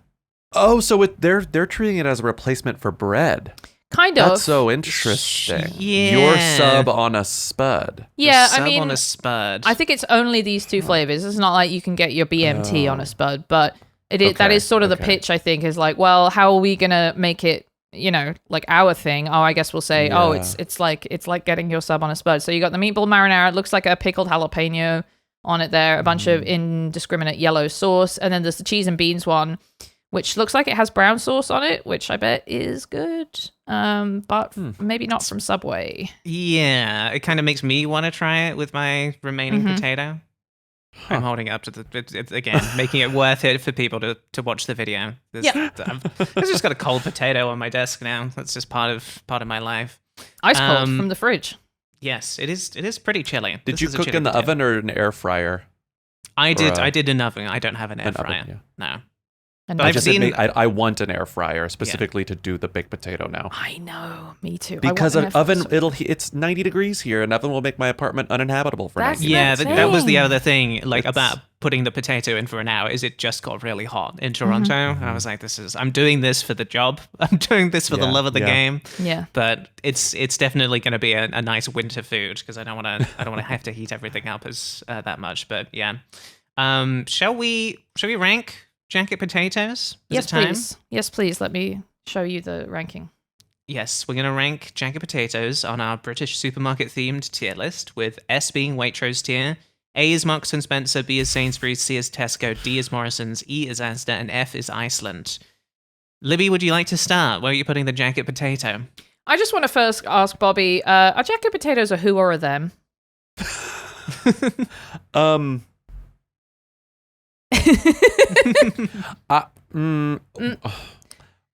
Oh, so they're treating it as a replacement for bread. Kind of. That's so interesting. Yeah. Your sub on a spud. Yeah, Sub I mean, on a spud. I think it's only these two flavors. It's not like you can get your BMT on a spud, but that Okay, is sort of the pitch, I think, is like, well, how are we going to make it, like our thing? Oh, I guess we'll say, it's like getting your sub on a spud. So you got the meatball marinara. It looks like a pickled jalapeno on it there, a bunch of indiscriminate yellow sauce. And then there's the cheese and beans one, which looks like it has brown sauce on it, which I bet is good, but maybe not from Subway. Yeah, it kind of makes me want to try it with my remaining potato. I'm holding it up to it's again, making it worth it for people to watch the video. I've just got a cold potato on my desk now. That's just part of my life. Ice cold from the fridge. Yes, it is pretty chilly. Did you cook in the oven or an air fryer? I did an oven. I don't have an air fryer. Oven, No. And But I've seen. I want an air fryer specifically to do the baked potato now. I know, me too. Because an oven, it's 90 degrees here. An oven will make my apartment uninhabitable for 90 Yeah, the that was the thing. other thing, like about putting the potato in for an hour, is it just got really hot in Toronto. I was like, I'm doing this for the job. I'm doing this for the love of the game. Yeah. But it's definitely going to be a nice winter food because I don't want to have to heat everything up as that much. But yeah, shall we rank jacket potatoes? Yes, please. Yes, please. Let me show you the ranking. Yes, we're going to rank jacket potatoes on our British supermarket themed tier list, with S being Waitrose tier, A is Marks and Spencer, B is Sainsbury's, C is Tesco, D is Morrison's, E is Asda, and F is Iceland. Libby, would you like to start? Where are you putting the jacket potato? I just want to first ask Bobby, are jacket potatoes a who or a them?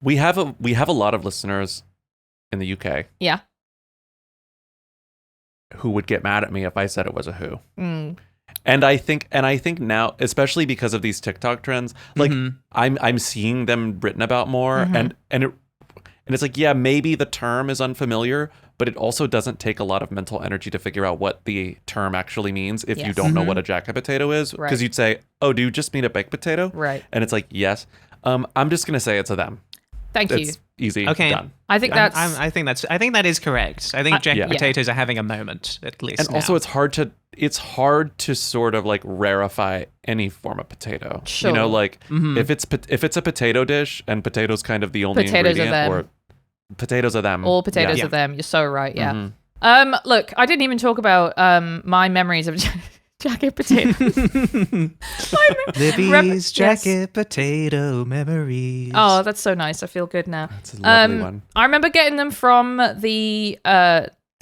We have a lot of listeners in the UK. Yeah. Who would get mad at me if I said it was a who. Mm. And I think now, especially because of these TikTok trends, like I'm seeing them written about more, and it's like, yeah, maybe the term is unfamiliar, but it also doesn't take a lot of mental energy to figure out what the term actually means if you don't know what a jacket potato is, because you'd say, oh, do you just mean a baked potato? Right. And it's like, yes. I'm just gonna say it's a them. Thank you. It's easy. Okay. Done. I think that's. I think that is correct. I think jacket potatoes are having a moment at least. And also, it's hard to sort of like rarify any form of potato. Sure. You know, like if it's a potato dish and potatoes kind of the only ingredient, or potatoes are them. All potatoes are them. You're so right. Yeah. Look, I didn't even talk about my memories of jacket potatoes. Libby's jacket potato memories. Oh, that's so nice. I feel good now. That's a lovely one. I remember getting them from the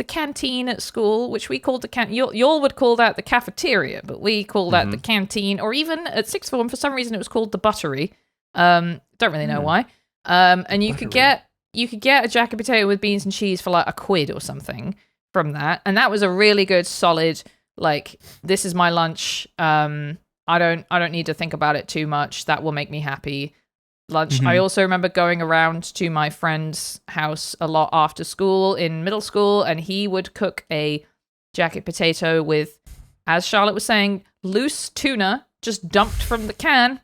canteen at school, which we called the y'all would call that the cafeteria, but we call that the canteen, or even at sixth form for some reason it was called the buttery. Don't really know why. And you could get a jacket potato with beans and cheese for like £1 or something from that, and that was a really good solid, like, this is my lunch. I don't need to think about it too much. That will make me happy. Lunch. I also remember going around to my friend's house a lot after school in middle school, and he would cook a jacket potato with, as Charlotte was saying, loose tuna just dumped from the can,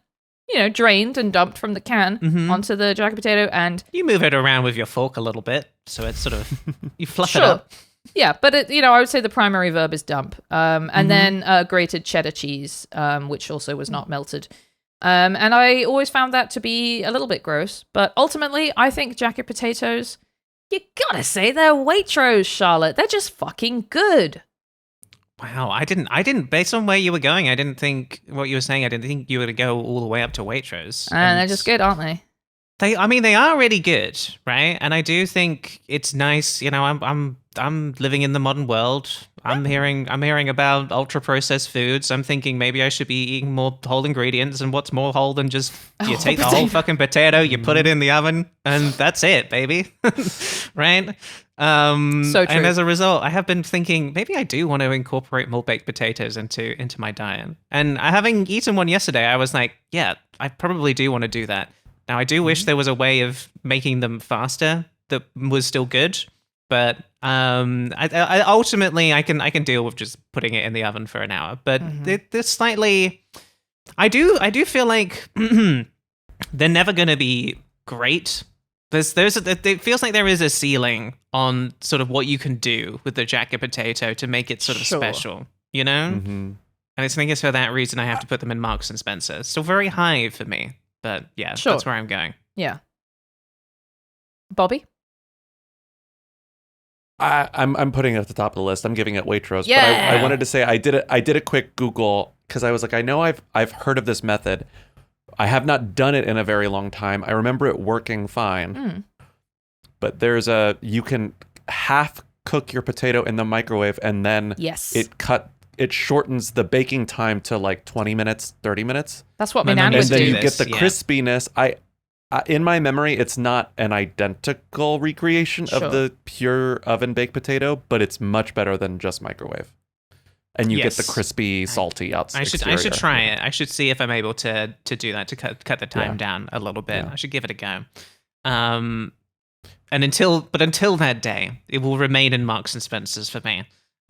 drained and dumped from the can onto the jacket potato, and you move it around with your fork a little bit, so it's sort of you fluff it up. Yeah, but I would say the primary verb is dump. And then grated cheddar cheese, which also was not melted. And I always found that to be a little bit gross. But ultimately, I think jacket potatoes, you gotta say they're Waitrose, Charlotte. They're just fucking good. Wow, I didn't, based on where you were going, I didn't think what you were saying, I didn't think you were to go all the way up to Waitrose. And they're just good, aren't they? They are really good, right? And I do think it's nice. I'm living in the modern world. I'm hearing about ultra processed foods. I'm thinking maybe I should be eating more whole ingredients. And what's more whole than just you take the whole fucking potato, you put it in the oven, and that's it, baby. Right? So true. And as a result, I have been thinking maybe I do want to incorporate more baked potatoes into my diet. And having eaten one yesterday, I was like, yeah, I probably do want to do that. Now, I do wish there was a way of making them faster that was still good, but I ultimately I can deal with just putting it in the oven for an hour. But they're slightly, I do feel like they're never going to be great, it feels like there is a ceiling on sort of what you can do with the jacket potato to make it sort of special, you know? Mm-hmm. And I think it's for that reason I have to put them in Marks and Spencer. Still very high for me, but yeah, that's where I'm going. Yeah. Bobby? I'm putting it at the top of the list. I'm giving it Waitrose. Yeah. But I wanted to say I did a quick Google because I was like, I know I've heard of this method. I have not done it in a very long time. I remember it working fine. But you can half cook your potato in the microwave and then it shortens the baking time to like 20 minutes, 30 minutes. That's what my nan would do. And then you get the crispiness. In my memory, it's not an identical recreation of the pure oven baked potato, but it's much better than just microwave. And you get the crispy, salty outside. I should try it. I should see if I'm able to do that to cut the time down a little bit. I should give it a go. And until that day, it will remain in Marks and Spencer's for me.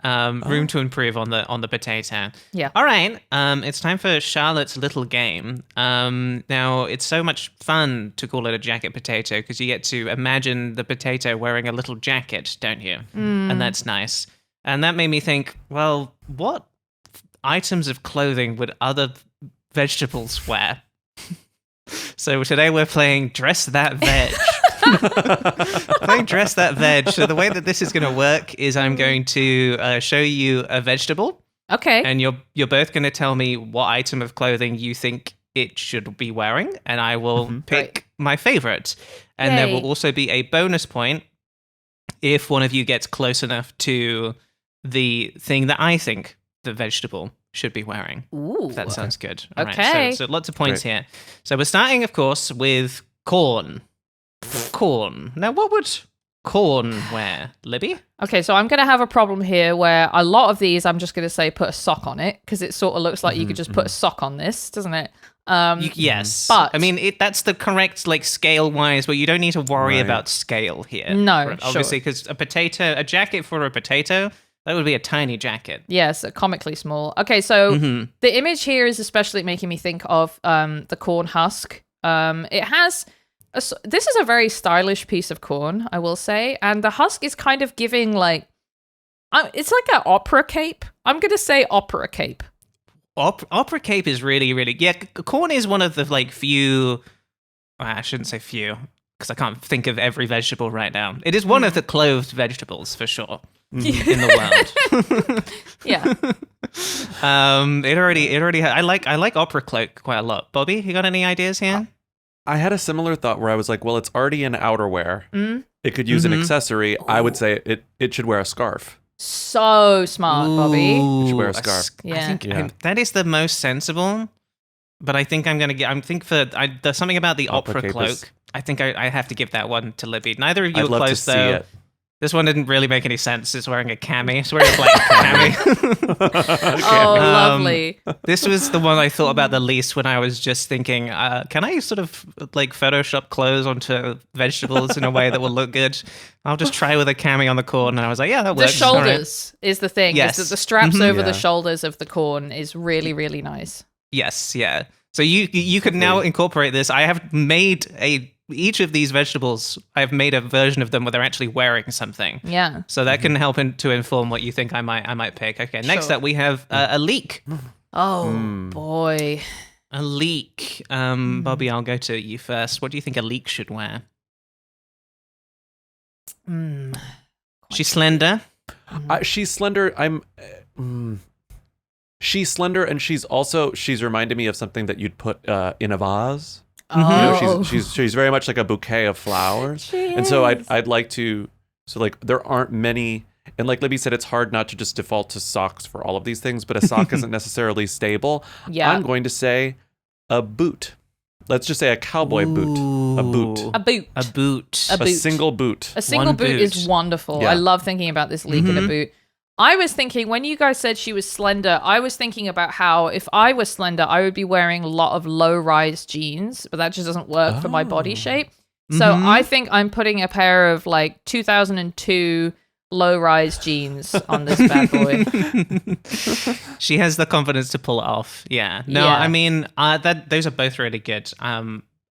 Room to improve on the potato. Yeah. All right. It's time for Charlotte's little game. Now it's so much fun to call it a jacket potato because you get to imagine the potato wearing a little jacket, don't you? And that's nice. And that made me think, well, what items of clothing would other vegetables wear? So today we're playing Dress That Veg. Playing Dress That Veg. So the way that this is going to work is I'm going to show you a vegetable. Okay. And you're both going to tell me what item of clothing you think it should be wearing, and I will pick my favorite. And there will also be a bonus point if one of you gets close enough to the thing that I think the vegetable should be wearing. Ooh. If that sounds good. All Okay. right, so lots of points here. So we're starting, of course, with corn. Corn. Now, what would corn wear, Libby? Okay, so I'm going to have a problem here where a lot of these, I'm just going to say put a sock on it because it sort of looks like you could just put a sock on this, doesn't it? Yes. But I mean, that's the correct, like, scale-wise, but you don't need to worry about scale here. No, obviously, because a jacket for a potato, that would be a tiny jacket. Yes, comically small. Okay, so the image here is especially making me think of the corn husk. It has... this is a very stylish piece of corn, I will say. And the husk is kind of giving, like... it's like an opera cape. I'm going to say opera cape. Opera cape is really, really... Yeah, corn is one of the, like, few... I shouldn't say few, because I can't think of every vegetable right now. It is one of the clothed vegetables, for sure. In the world. Yeah. It already I like opera cloak quite a lot. Bobby, you got any ideas here? I had a similar thought where I was like, well, it's already in outerwear. It could use an accessory. I would say it should wear a scarf. So smart, Bobby. It should wear a scarf. Yeah. I think that is the most sensible. But I think there's something about the opera cloak. I think I have to give that one to Libby. Neither of you I'd are love close, to see though. it. This one didn't really make any sense. It's wearing a cami. It's wearing a black cami. Oh, lovely. This was the one I thought about the least when I was just thinking, can I sort of like Photoshop clothes onto vegetables in a way that will look good? I'll just try with a cami on the corn. And I was like, yeah, that The works. shoulders is the thing. Yes. Is that the straps over the shoulders of the corn is really, really nice. Yes, yeah. So you could now incorporate this. I have made each of these vegetables, I've made a version of them where they're actually wearing something. Yeah. So that can help to inform what you think I might pick. Okay, next up we have a leek. Oh, boy. A leek. Bobby, I'll go to you first. What do you think a leek should wear? She's slender. She's slender. She's slender, and she's reminded me of something that you'd put in a vase. Oh. You know, she's very much like a bouquet of flowers. And so I'd like to, so like there aren't many, and like Libby said, it's hard not to just default to socks for all of these things, but a sock isn't necessarily stable. Yeah. I'm going to say a boot. Let's just say a cowboy boot. A boot. A boot. A boot. A boot. A single boot. A single One boot is wonderful. Yeah. I love thinking about this leek in a boot. I was thinking, when you guys said she was slender, I was thinking about how if I was slender, I would be wearing a lot of low-rise jeans, but that just doesn't work for my body shape. So I think I'm putting a pair of like 2002 low-rise jeans on this bad boy. She has the confidence to pull it off. Yeah. No, Yeah. I mean, those are both really good.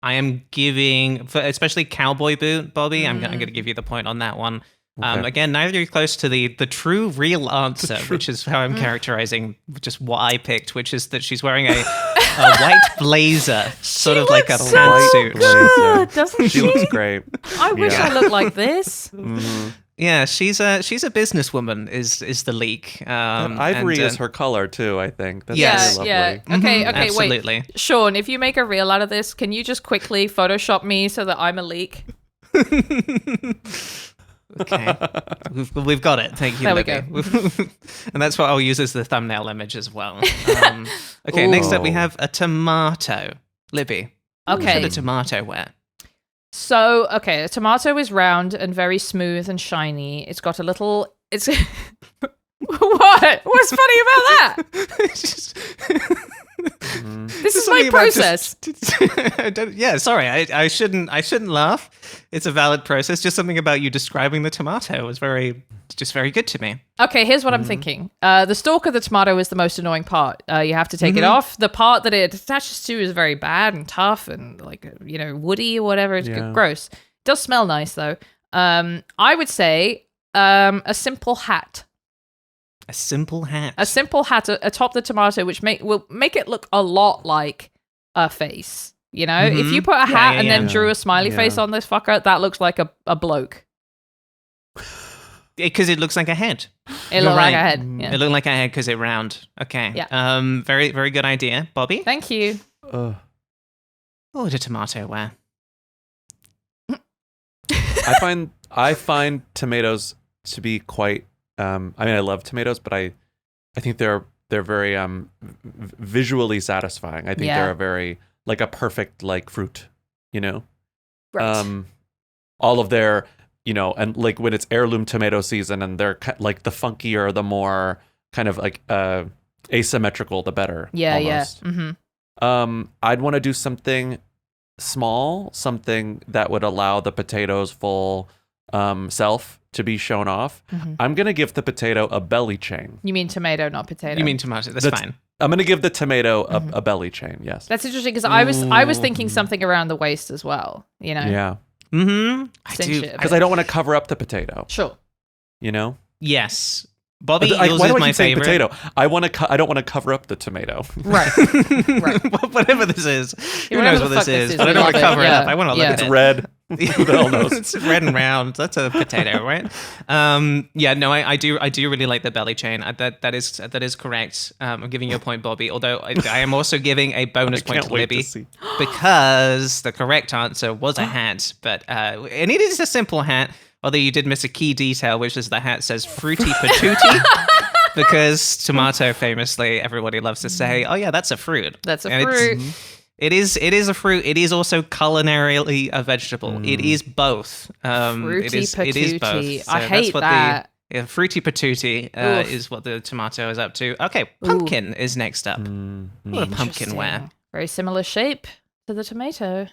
I am giving, for especially cowboy boot, Bobby. I'm going to give you the point on that one. Okay. Again, neither are you close to the true real answer, which is how I'm characterizing just what I picked, which is that she's wearing a white blazer, sort of like a looks so pantsuit. good, doesn't She looks great. I wish I looked like this. Yeah, she's a businesswoman. Is the leak? Ivory is her color too. I think. That's Yes. really Yeah. lovely. Okay. absolutely. Wait, Sean. If you make a reel out of this, can you just quickly Photoshop me so that I'm a leak? Okay, we've got it. Thank you. There we Libby. And that's what I'll use as the thumbnail image as well. Okay, next up we have a tomato. Libby, what Okay. should a tomato wear? So, okay, a tomato is round and very smooth and shiny. It's got a little. It's what? What's funny about that? It's just- This is my something about process. Yeah, sorry, I shouldn't laugh. It's a valid process. Just something about you describing the tomato was very good to me. Okay, here's what I'm thinking. The stalk of the tomato is the most annoying part. You have to take it off. The part that it attaches to is very bad and tough and woody or whatever. It's gross. It does smell nice though. I would say a simple hat. A simple hat. A simple hat atop the tomato, which will make it look a lot like a face. You know, if you put a hat and then drew a smiley face on this fucker, that looks like a bloke. Because it looks like a head. It looks like a head. Yeah. It looked like a head because it's round. Okay. Yeah. Very, very good idea, Bobby. Thank you. What would a tomato wear? I find tomatoes to be quite. I mean, I love tomatoes, but I think they're very visually satisfying. I think they're a very like a perfect like fruit, you know. Right. All of their, and like when it's heirloom tomato season, and they're like the funkier, the more kind of like asymmetrical, the better. Yeah. almost. Yeah. Mm-hmm. I'd want to do something small, something that would allow the potato's full self to be shown off. I'm gonna give the potato a belly chain. You mean tomato, not potato. You mean tomato? That's fine. I'm gonna give the tomato a belly chain. Yes. That's interesting because I was thinking something around the waist as well. You know. Yeah. Mm-hmm. I Cinch do. it. Because I don't want to cover up the potato. Sure. You know. Yes. Bobby, Why yours do is I my keep saying favorite. potato? I don't want to cover up the tomato. Right. Right. Whatever this is. Who whatever knows the what fuck this is? this is, But I we don't want to love it. cover it Yeah. up. I want to look Yeah. at It's it. red. Who the hell knows? It's red and round. That's a potato, right? Yeah, no, I do really like the belly chain. That is correct. I'm giving you a point, Bobby. Although I am also giving a bonus I point can't to wait Libby to see. because the correct answer was a hat. But and it is a simple hat. Although you did miss a key detail, which is the hat says fruity patootie. Because tomato, famously, everybody loves to say, "Oh yeah, that's a fruit." That's a And fruit. It is a fruit. It is also culinarily a vegetable. It is both. Fruity it is patootie. both. So I that's hate what that. Fruity patootie Oof. is what the tomato is up to. Okay, pumpkin is next up. What a pumpkin wear. Interesting. Very similar shape to the tomato.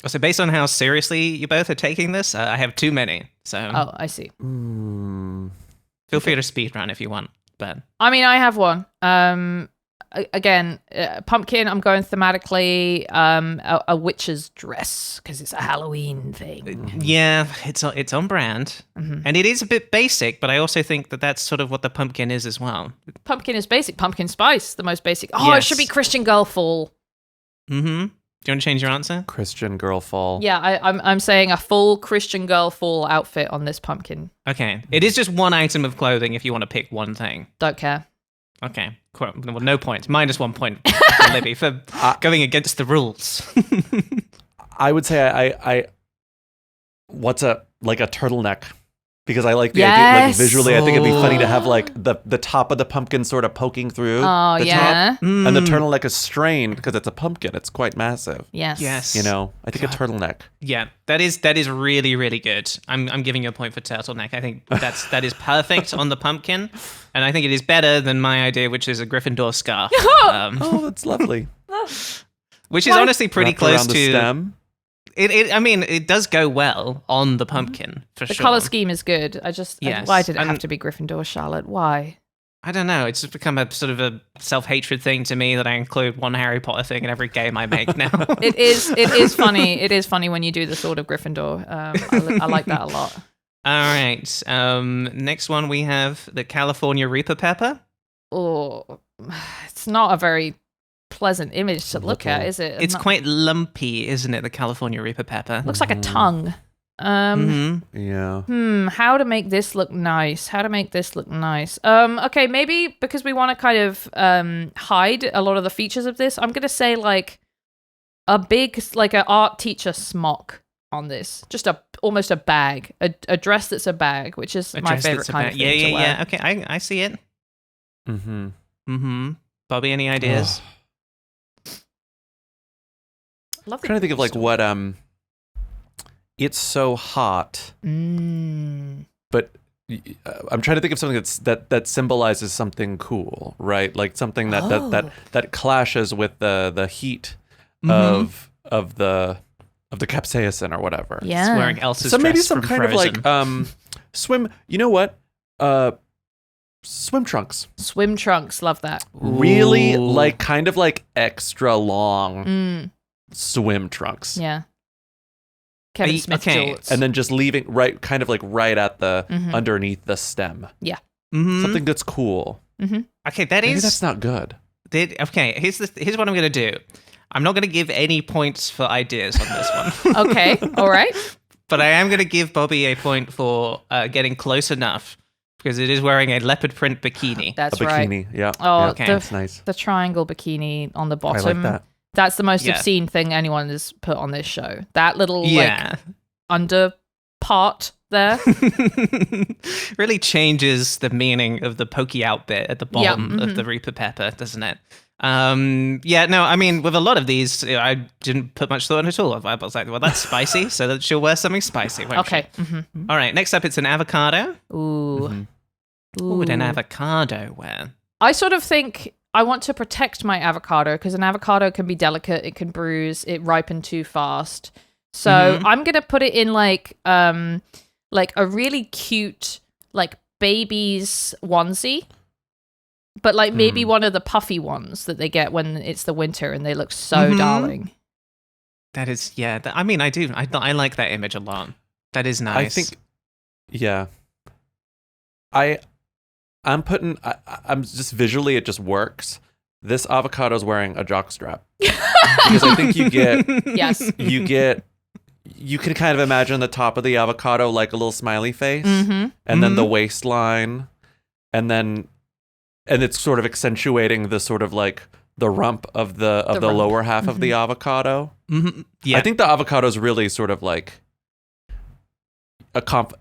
So based on how seriously you both are taking this, I have too many. So Oh, I see. feel free to speed run if you want. But I mean, I have one. Again, pumpkin. I'm going thematically. A witch's dress because it's a Halloween thing. yeah, it's on brand, and it is a bit basic. But I also think that that's sort of what the pumpkin is as well. Pumpkin is basic. Pumpkin spice, the most basic. Oh, it Yes. should be Christian Girl fall. Mm-hmm. Do you want to change your answer? Christian girl fall. Yeah, I'm saying a full Christian Girl fall outfit on this pumpkin. Okay. It is just one item of clothing if you want to pick one thing. Don't care. Okay. Cool. Well, no points. Minus 1 point for Libby for going against the rules. I would say I what's a turtleneck, because I like the idea, like Yes. visually I think it'd be funny to have like the top of the pumpkin sort of poking through Oh, the yeah. top, and the turtleneck is strained because it's a pumpkin. It's quite massive. Yes. Yes. You know, I think a turtleneck. Yeah, that is really, really good. I'm giving you a point for turtleneck. I think that is perfect on the pumpkin, and I think it is better than my idea, which is a Gryffindor scarf, Oh, that's lovely. which is honestly pretty Wrapped close around the to. stem. I mean, it does go well on the pumpkin for The sure. color scheme is good. I just Yes, why did it have and- to be Gryffindor, Charlotte? Why? I don't know. It's just become a sort of a self-hatred thing to me that I include one Harry Potter thing in every game I make now. It is funny. It is funny when you do the Sword of Gryffindor. I like that a lot. All right. Next one we have the California Reaper Pepper. Oh, it's not a very pleasant image to look at, is it? It's quite lumpy, isn't it? The California Reaper Pepper. Looks like a tongue. Yeah. How to make this look nice? Okay, maybe because we want to kind of hide a lot of the features of this, I'm gonna say like a big, like an art teacher smock on this. Just almost a bag, a dress that's a bag, which is my favorite kind of thing to wear. Yeah. Okay, I see it. Bobby, any ideas? Love I'm trying to think of like what it's so hot, but I'm trying to think of something that symbolizes something cool, right? Like something that clashes with the heat of the capsaicin or whatever. Yeah, it's wearing Elsa's so dress maybe some from kind Frozen. of like swim. You know what? Swim trunks. Swim trunks, love that. Really, like kind of like extra long swim trunks. Yeah. Kevin Smith shorts. And then just leaving right at the underneath the stem. Yeah. Something that's cool. Okay, Maybe that's not good. Okay, here's what I'm gonna do. I'm not gonna give any points for ideas on this one. Okay, all right. But I am gonna give Bobby a point for getting close enough because it is wearing a leopard print bikini. That's a right. bikini, yeah. Oh, okay. That's nice. The triangle bikini on the bottom. I like that. That's the most obscene thing anyone has put on this show. That little like under part there really changes the meaning of the pokey out bit at the bottom of the Reaper Pepper, doesn't it? I mean, with a lot of these, I didn't put much thought in at all. I was like, well, that's spicy, so that she'll wear something spicy, won't okay. she? All right, next up, it's an avocado. Ooh. What would an avocado wear? I sort of think I want to protect my avocado because an avocado can be delicate, it can bruise, it ripen too fast. So I'm gonna put it in like a really cute like baby's onesie, but like maybe one of the puffy ones that they get when it's the winter and they look so darling. That is, I mean, I do. I like that image a lot. That is nice. I think, yeah. I'm just visually, it just works. This avocado's wearing a jockstrap. Because I think you can kind of imagine the top of the avocado like a little smiley face, and then the waistline, and it's sort of accentuating the sort of like the rump of the rump. Lower half of the avocado. Yeah. I think the avocado is really sort of like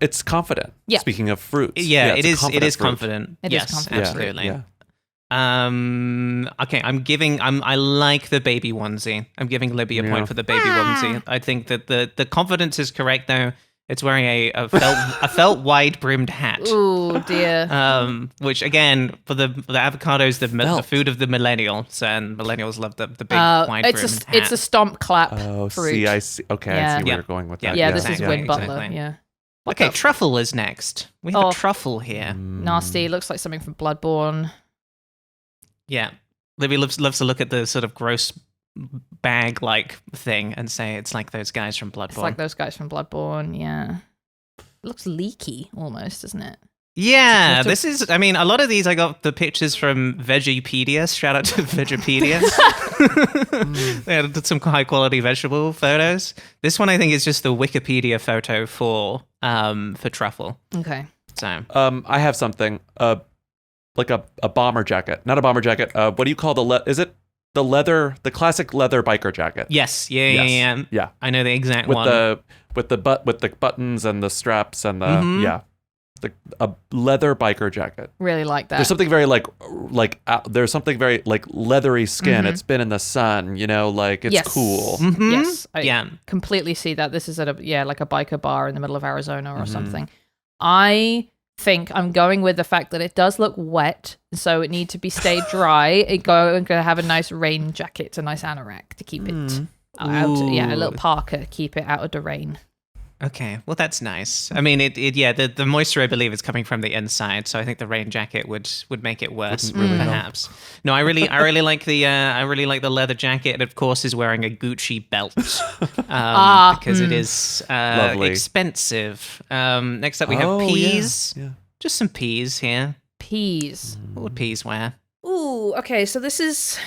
it's confident. Yeah. Speaking of fruits. Yeah, it is fruit. confident. It yes, is confident. absolutely. Yeah. Okay, I like the baby onesie. I'm giving Libby a point for the baby onesie. I think that the confidence is correct though. It's wearing a felt wide brimmed hat. Ooh, dear. Which again, for the avocados, the food of the millennials, and millennials love the big wide brimmed hat. It's a stomp clap fruit. See, I see. Okay, I see where you're going with that. Yeah, this is exactly, Win Butler. exactly. Yeah. Okay, truffle is next. We have a truffle here. Nasty. Looks like something from Bloodborne. Yeah. Libby loves to look at the sort of gross bag-like thing and say it's like those guys from Bloodborne. It's like those guys from Bloodborne, yeah. It looks leaky almost, doesn't it? Yeah, this is, I mean, a lot of these I got the pictures from Vegipedia. Shout out to Vegipedia. They did some high quality vegetable photos. This one I think is just the Wikipedia photo for truffle. Okay. So I have something like a bomber jacket. Not a bomber jacket. What do you call is it the classic leather biker jacket? Yes. Yeah. I know the exact with one. With the buttons and the straps and the a leather biker jacket. Really like that. There's something very there's something very like leathery skin. It's been in the sun, like it's cool. Yes, I completely see that. This is at like a biker bar in the middle of Arizona or something. I think I'm going with the fact that it does look wet, so it needs to be stay dry. I'm going to have a nice rain jacket, a nice anorak to keep it out. Yeah, a little parka, keep it out of the rain. Okay, well that's nice. I mean, the moisture I believe is coming from the inside, so I think the rain jacket would make it worse, perhaps. No, I really like the leather jacket, and of course is wearing a Gucci belt because it is expensive. Next up we have peas. Yeah. Just some peas here. Peas. What would peas wear? Ooh, okay. So this is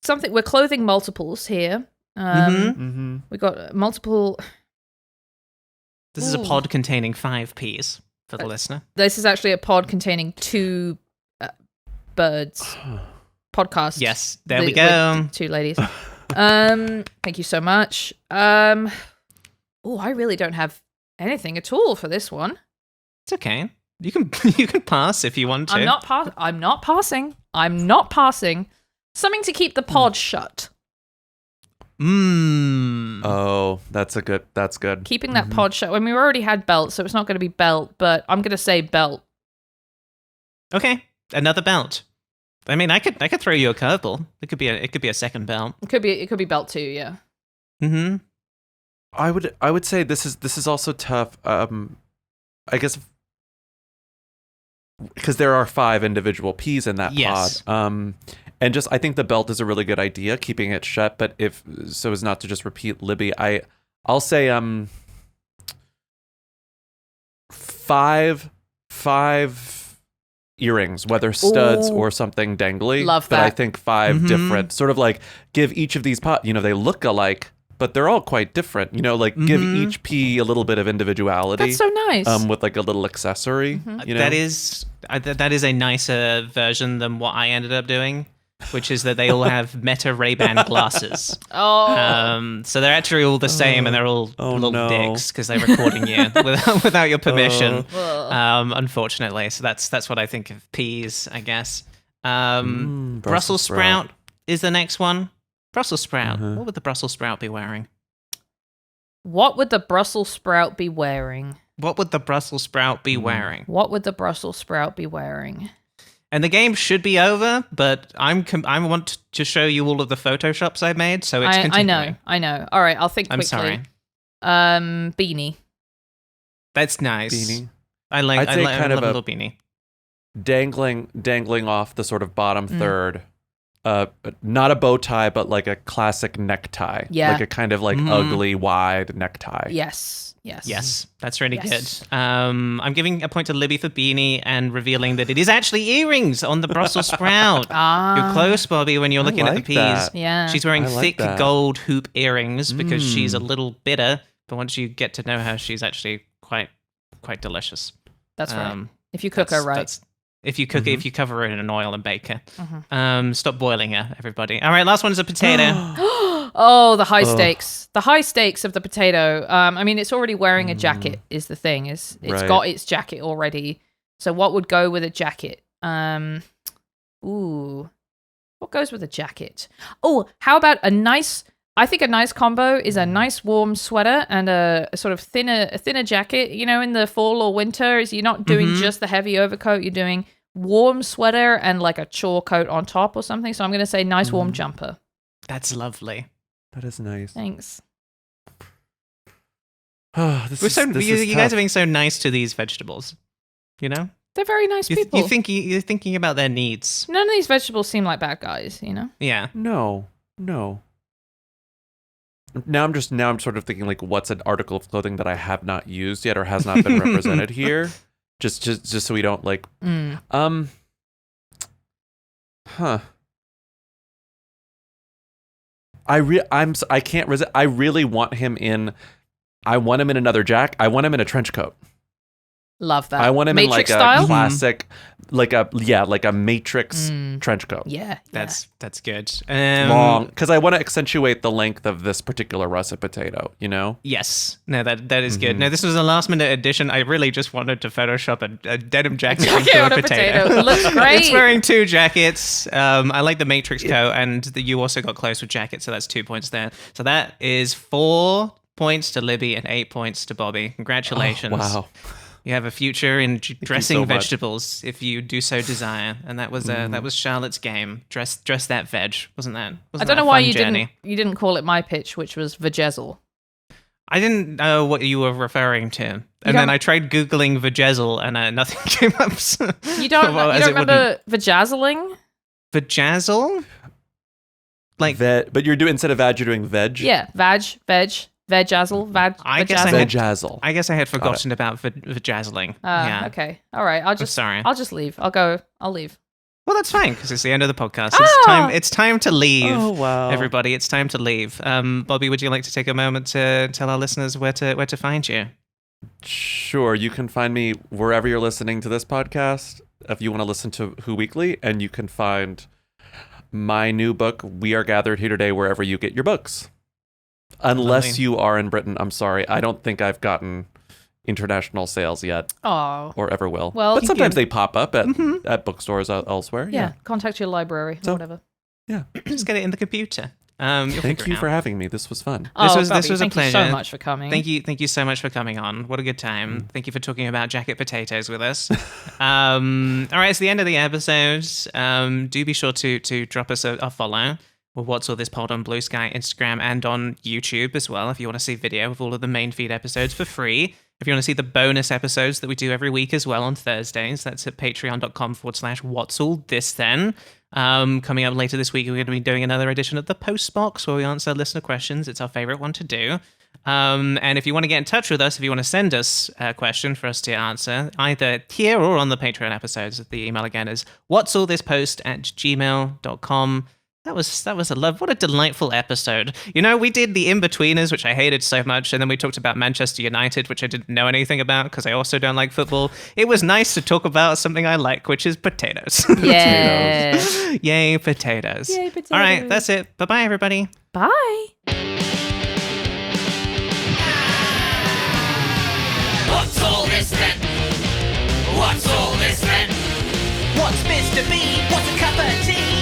something we're clothing multiples here. We got multiple. This is a pod containing 5 peas for the listener. This is actually a pod containing 2 birds. Podcast. Yes, there we go. 2 ladies. Thank you so much. I really don't have anything at all for this one. It's okay. You can pass if you want to. I'm not passing. I'm not passing. Something to keep the pod shut. Oh, that's good. Keeping that pod shut. I mean, we already had belt, so it's not going to be belt, but I'm going to say belt. Okay, another belt. I mean, I could throw you a curveball. It could be a second belt. It could be belt too, yeah. Mm-hmm. I would say this is also tough. I guess because there are 5 individual peas in that pod. And just, I think the belt is a really good idea, keeping it shut. But so as not to just repeat Libby, I'll say 5 earrings, whether studs or something dangly. Love that. But I think 5 different, sort of like give each of these they look alike, but they're all quite different. Give each pea a little bit of individuality. That's so nice. Mm-hmm. With like a little accessory. That is a nicer version than what I ended up doing, which is that they all have Meta Ray-Ban glasses. So they're actually all the same, and they're all little dicks because they're recording you without your permission. Unfortunately, so that's what I think of peas, I guess. Brussels sprout is the next one. Brussels sprout. What would the Brussels sprout be wearing? What would the Brussels sprout be wearing? What would the Brussels sprout be wearing? What would the Brussels sprout be wearing? And the game should be over, but I want to show you all of the photoshops I made, so it's continuing. I know. All right, I'll think quickly. I'm sorry. Beanie. That's nice. Beanie. I love kind of a little beanie. Dangling off the sort of bottom third. Not a bow tie, but like a classic necktie. Yeah. Like a kind of like ugly, wide necktie. Yes, that's really good. I'm giving a point to Libby for beanie and revealing that it is actually earrings on the Brussels sprout. You're close, Bobby, when you're looking at the peas. That. Yeah. She's wearing thick gold hoop earrings because she's a little bitter, but once you get to know her, she's actually quite delicious. That's right. If you cook her right. If you cover her in an oil and bake her. Stop boiling her, everybody. All right, last one is a potato. Oh, the high stakes. The high stakes of the potato. I mean, it's already wearing a jacket is the thing. It's got its jacket already. So what would go with a jacket? What goes with a jacket? Oh, how about I think a nice combo is a nice warm sweater and a sort of thinner jacket. In the fall or winter, is you're not doing just the heavy overcoat. You're doing warm sweater and like a chore coat on top or something. So I'm going to say nice warm jumper. That's lovely. That is nice. Thanks. You guys are being so nice to these vegetables. They're very nice people. You're thinking about their needs. None of these vegetables seem like bad guys. Yeah. No. Now I'm sort of thinking like, what's an article of clothing that I have not used yet or has not been represented here, just so we don't like. I can't resist. I really want him in. I want him in another jack. I want him in a trench coat. Love that. I want him Matrix in like style? a classic, like a Matrix trench coat. Yeah, that's good. Long, because I want to accentuate the length of this particular russet potato. Yes, no, that is good. No, this was a last minute addition. I really just wanted to Photoshop a denim jacket into a potato. It looks great. It's wearing 2 jackets. I like the Matrix coat, and you also got close with jacket, so that's 2 points there. So that is 4 points to Libby and 8 points to Bobby. Congratulations! Oh, wow. You have a future in dressing so much. vegetables if you do so desire, and that was Charlotte's game. Dress that veg, wasn't that? I don't know why you didn't call it my pitch, which was vajezzle. I didn't know what you were referring to. And then I tried Googling vajazzle and nothing came up. You don't remember vajazzling? Vajazzle? Like but you're doing instead of vag, you're doing veg? Yeah, vajazzle, vajazzle. I guess I had forgotten about vajazzling. Okay. All right. I'll just leave. I'll leave. Well, that's fine because it's the end of the podcast. It's time to leave. Oh, wow. Everybody, it's time to leave. Bobby, would you like to take a moment to tell our listeners where to find you? Sure. You can find me wherever you're listening to this podcast if you want to listen to Who Weekly, and you can find my new book, We Are Gathered Here Today, wherever you get your books. Unless you are in Britain. I'm sorry. I don't think I've gotten international sales yet. Oh. Or ever will. Well, but sometimes they pop up at bookstores elsewhere. Yeah. Contact your library or whatever. Yeah. Just get it in the computer. Thank you for having me. This was fun. This was a pleasure. Thank you so much for coming. Thank you so much for coming on. What a good time. Thank you for talking about jacket potatoes with us. All right, it's the end of the episode. Do be sure to drop us a follow. Well, What's All This Pod on Blue Sky, Instagram, and on YouTube as well, if you want to see video of all of the main feed episodes for free. If you want to see the bonus episodes that we do every week as well on Thursdays, that's at patreon.com/What's All This Then. Coming up later this week, we're going to be doing another edition of the Post Box where we answer listener questions. It's our favorite one to do. And if you want to get in touch with us, if you want to send us a question for us to answer, either here or on the Patreon episodes, the email again is whatsallthispost@gmail.com. That was a love. What a delightful episode. You know, we did the In-Betweeners, which I hated so much, and then we talked about Manchester United, which I didn't know anything about because I also don't like football. It was nice to talk about something I like, which is potatoes. Yeah. Yay, potatoes. Yay, potatoes. All right, that's it. Bye-bye, everybody. Bye. What's all this then? What's all this then? What's Mr. B? What's a cup of tea?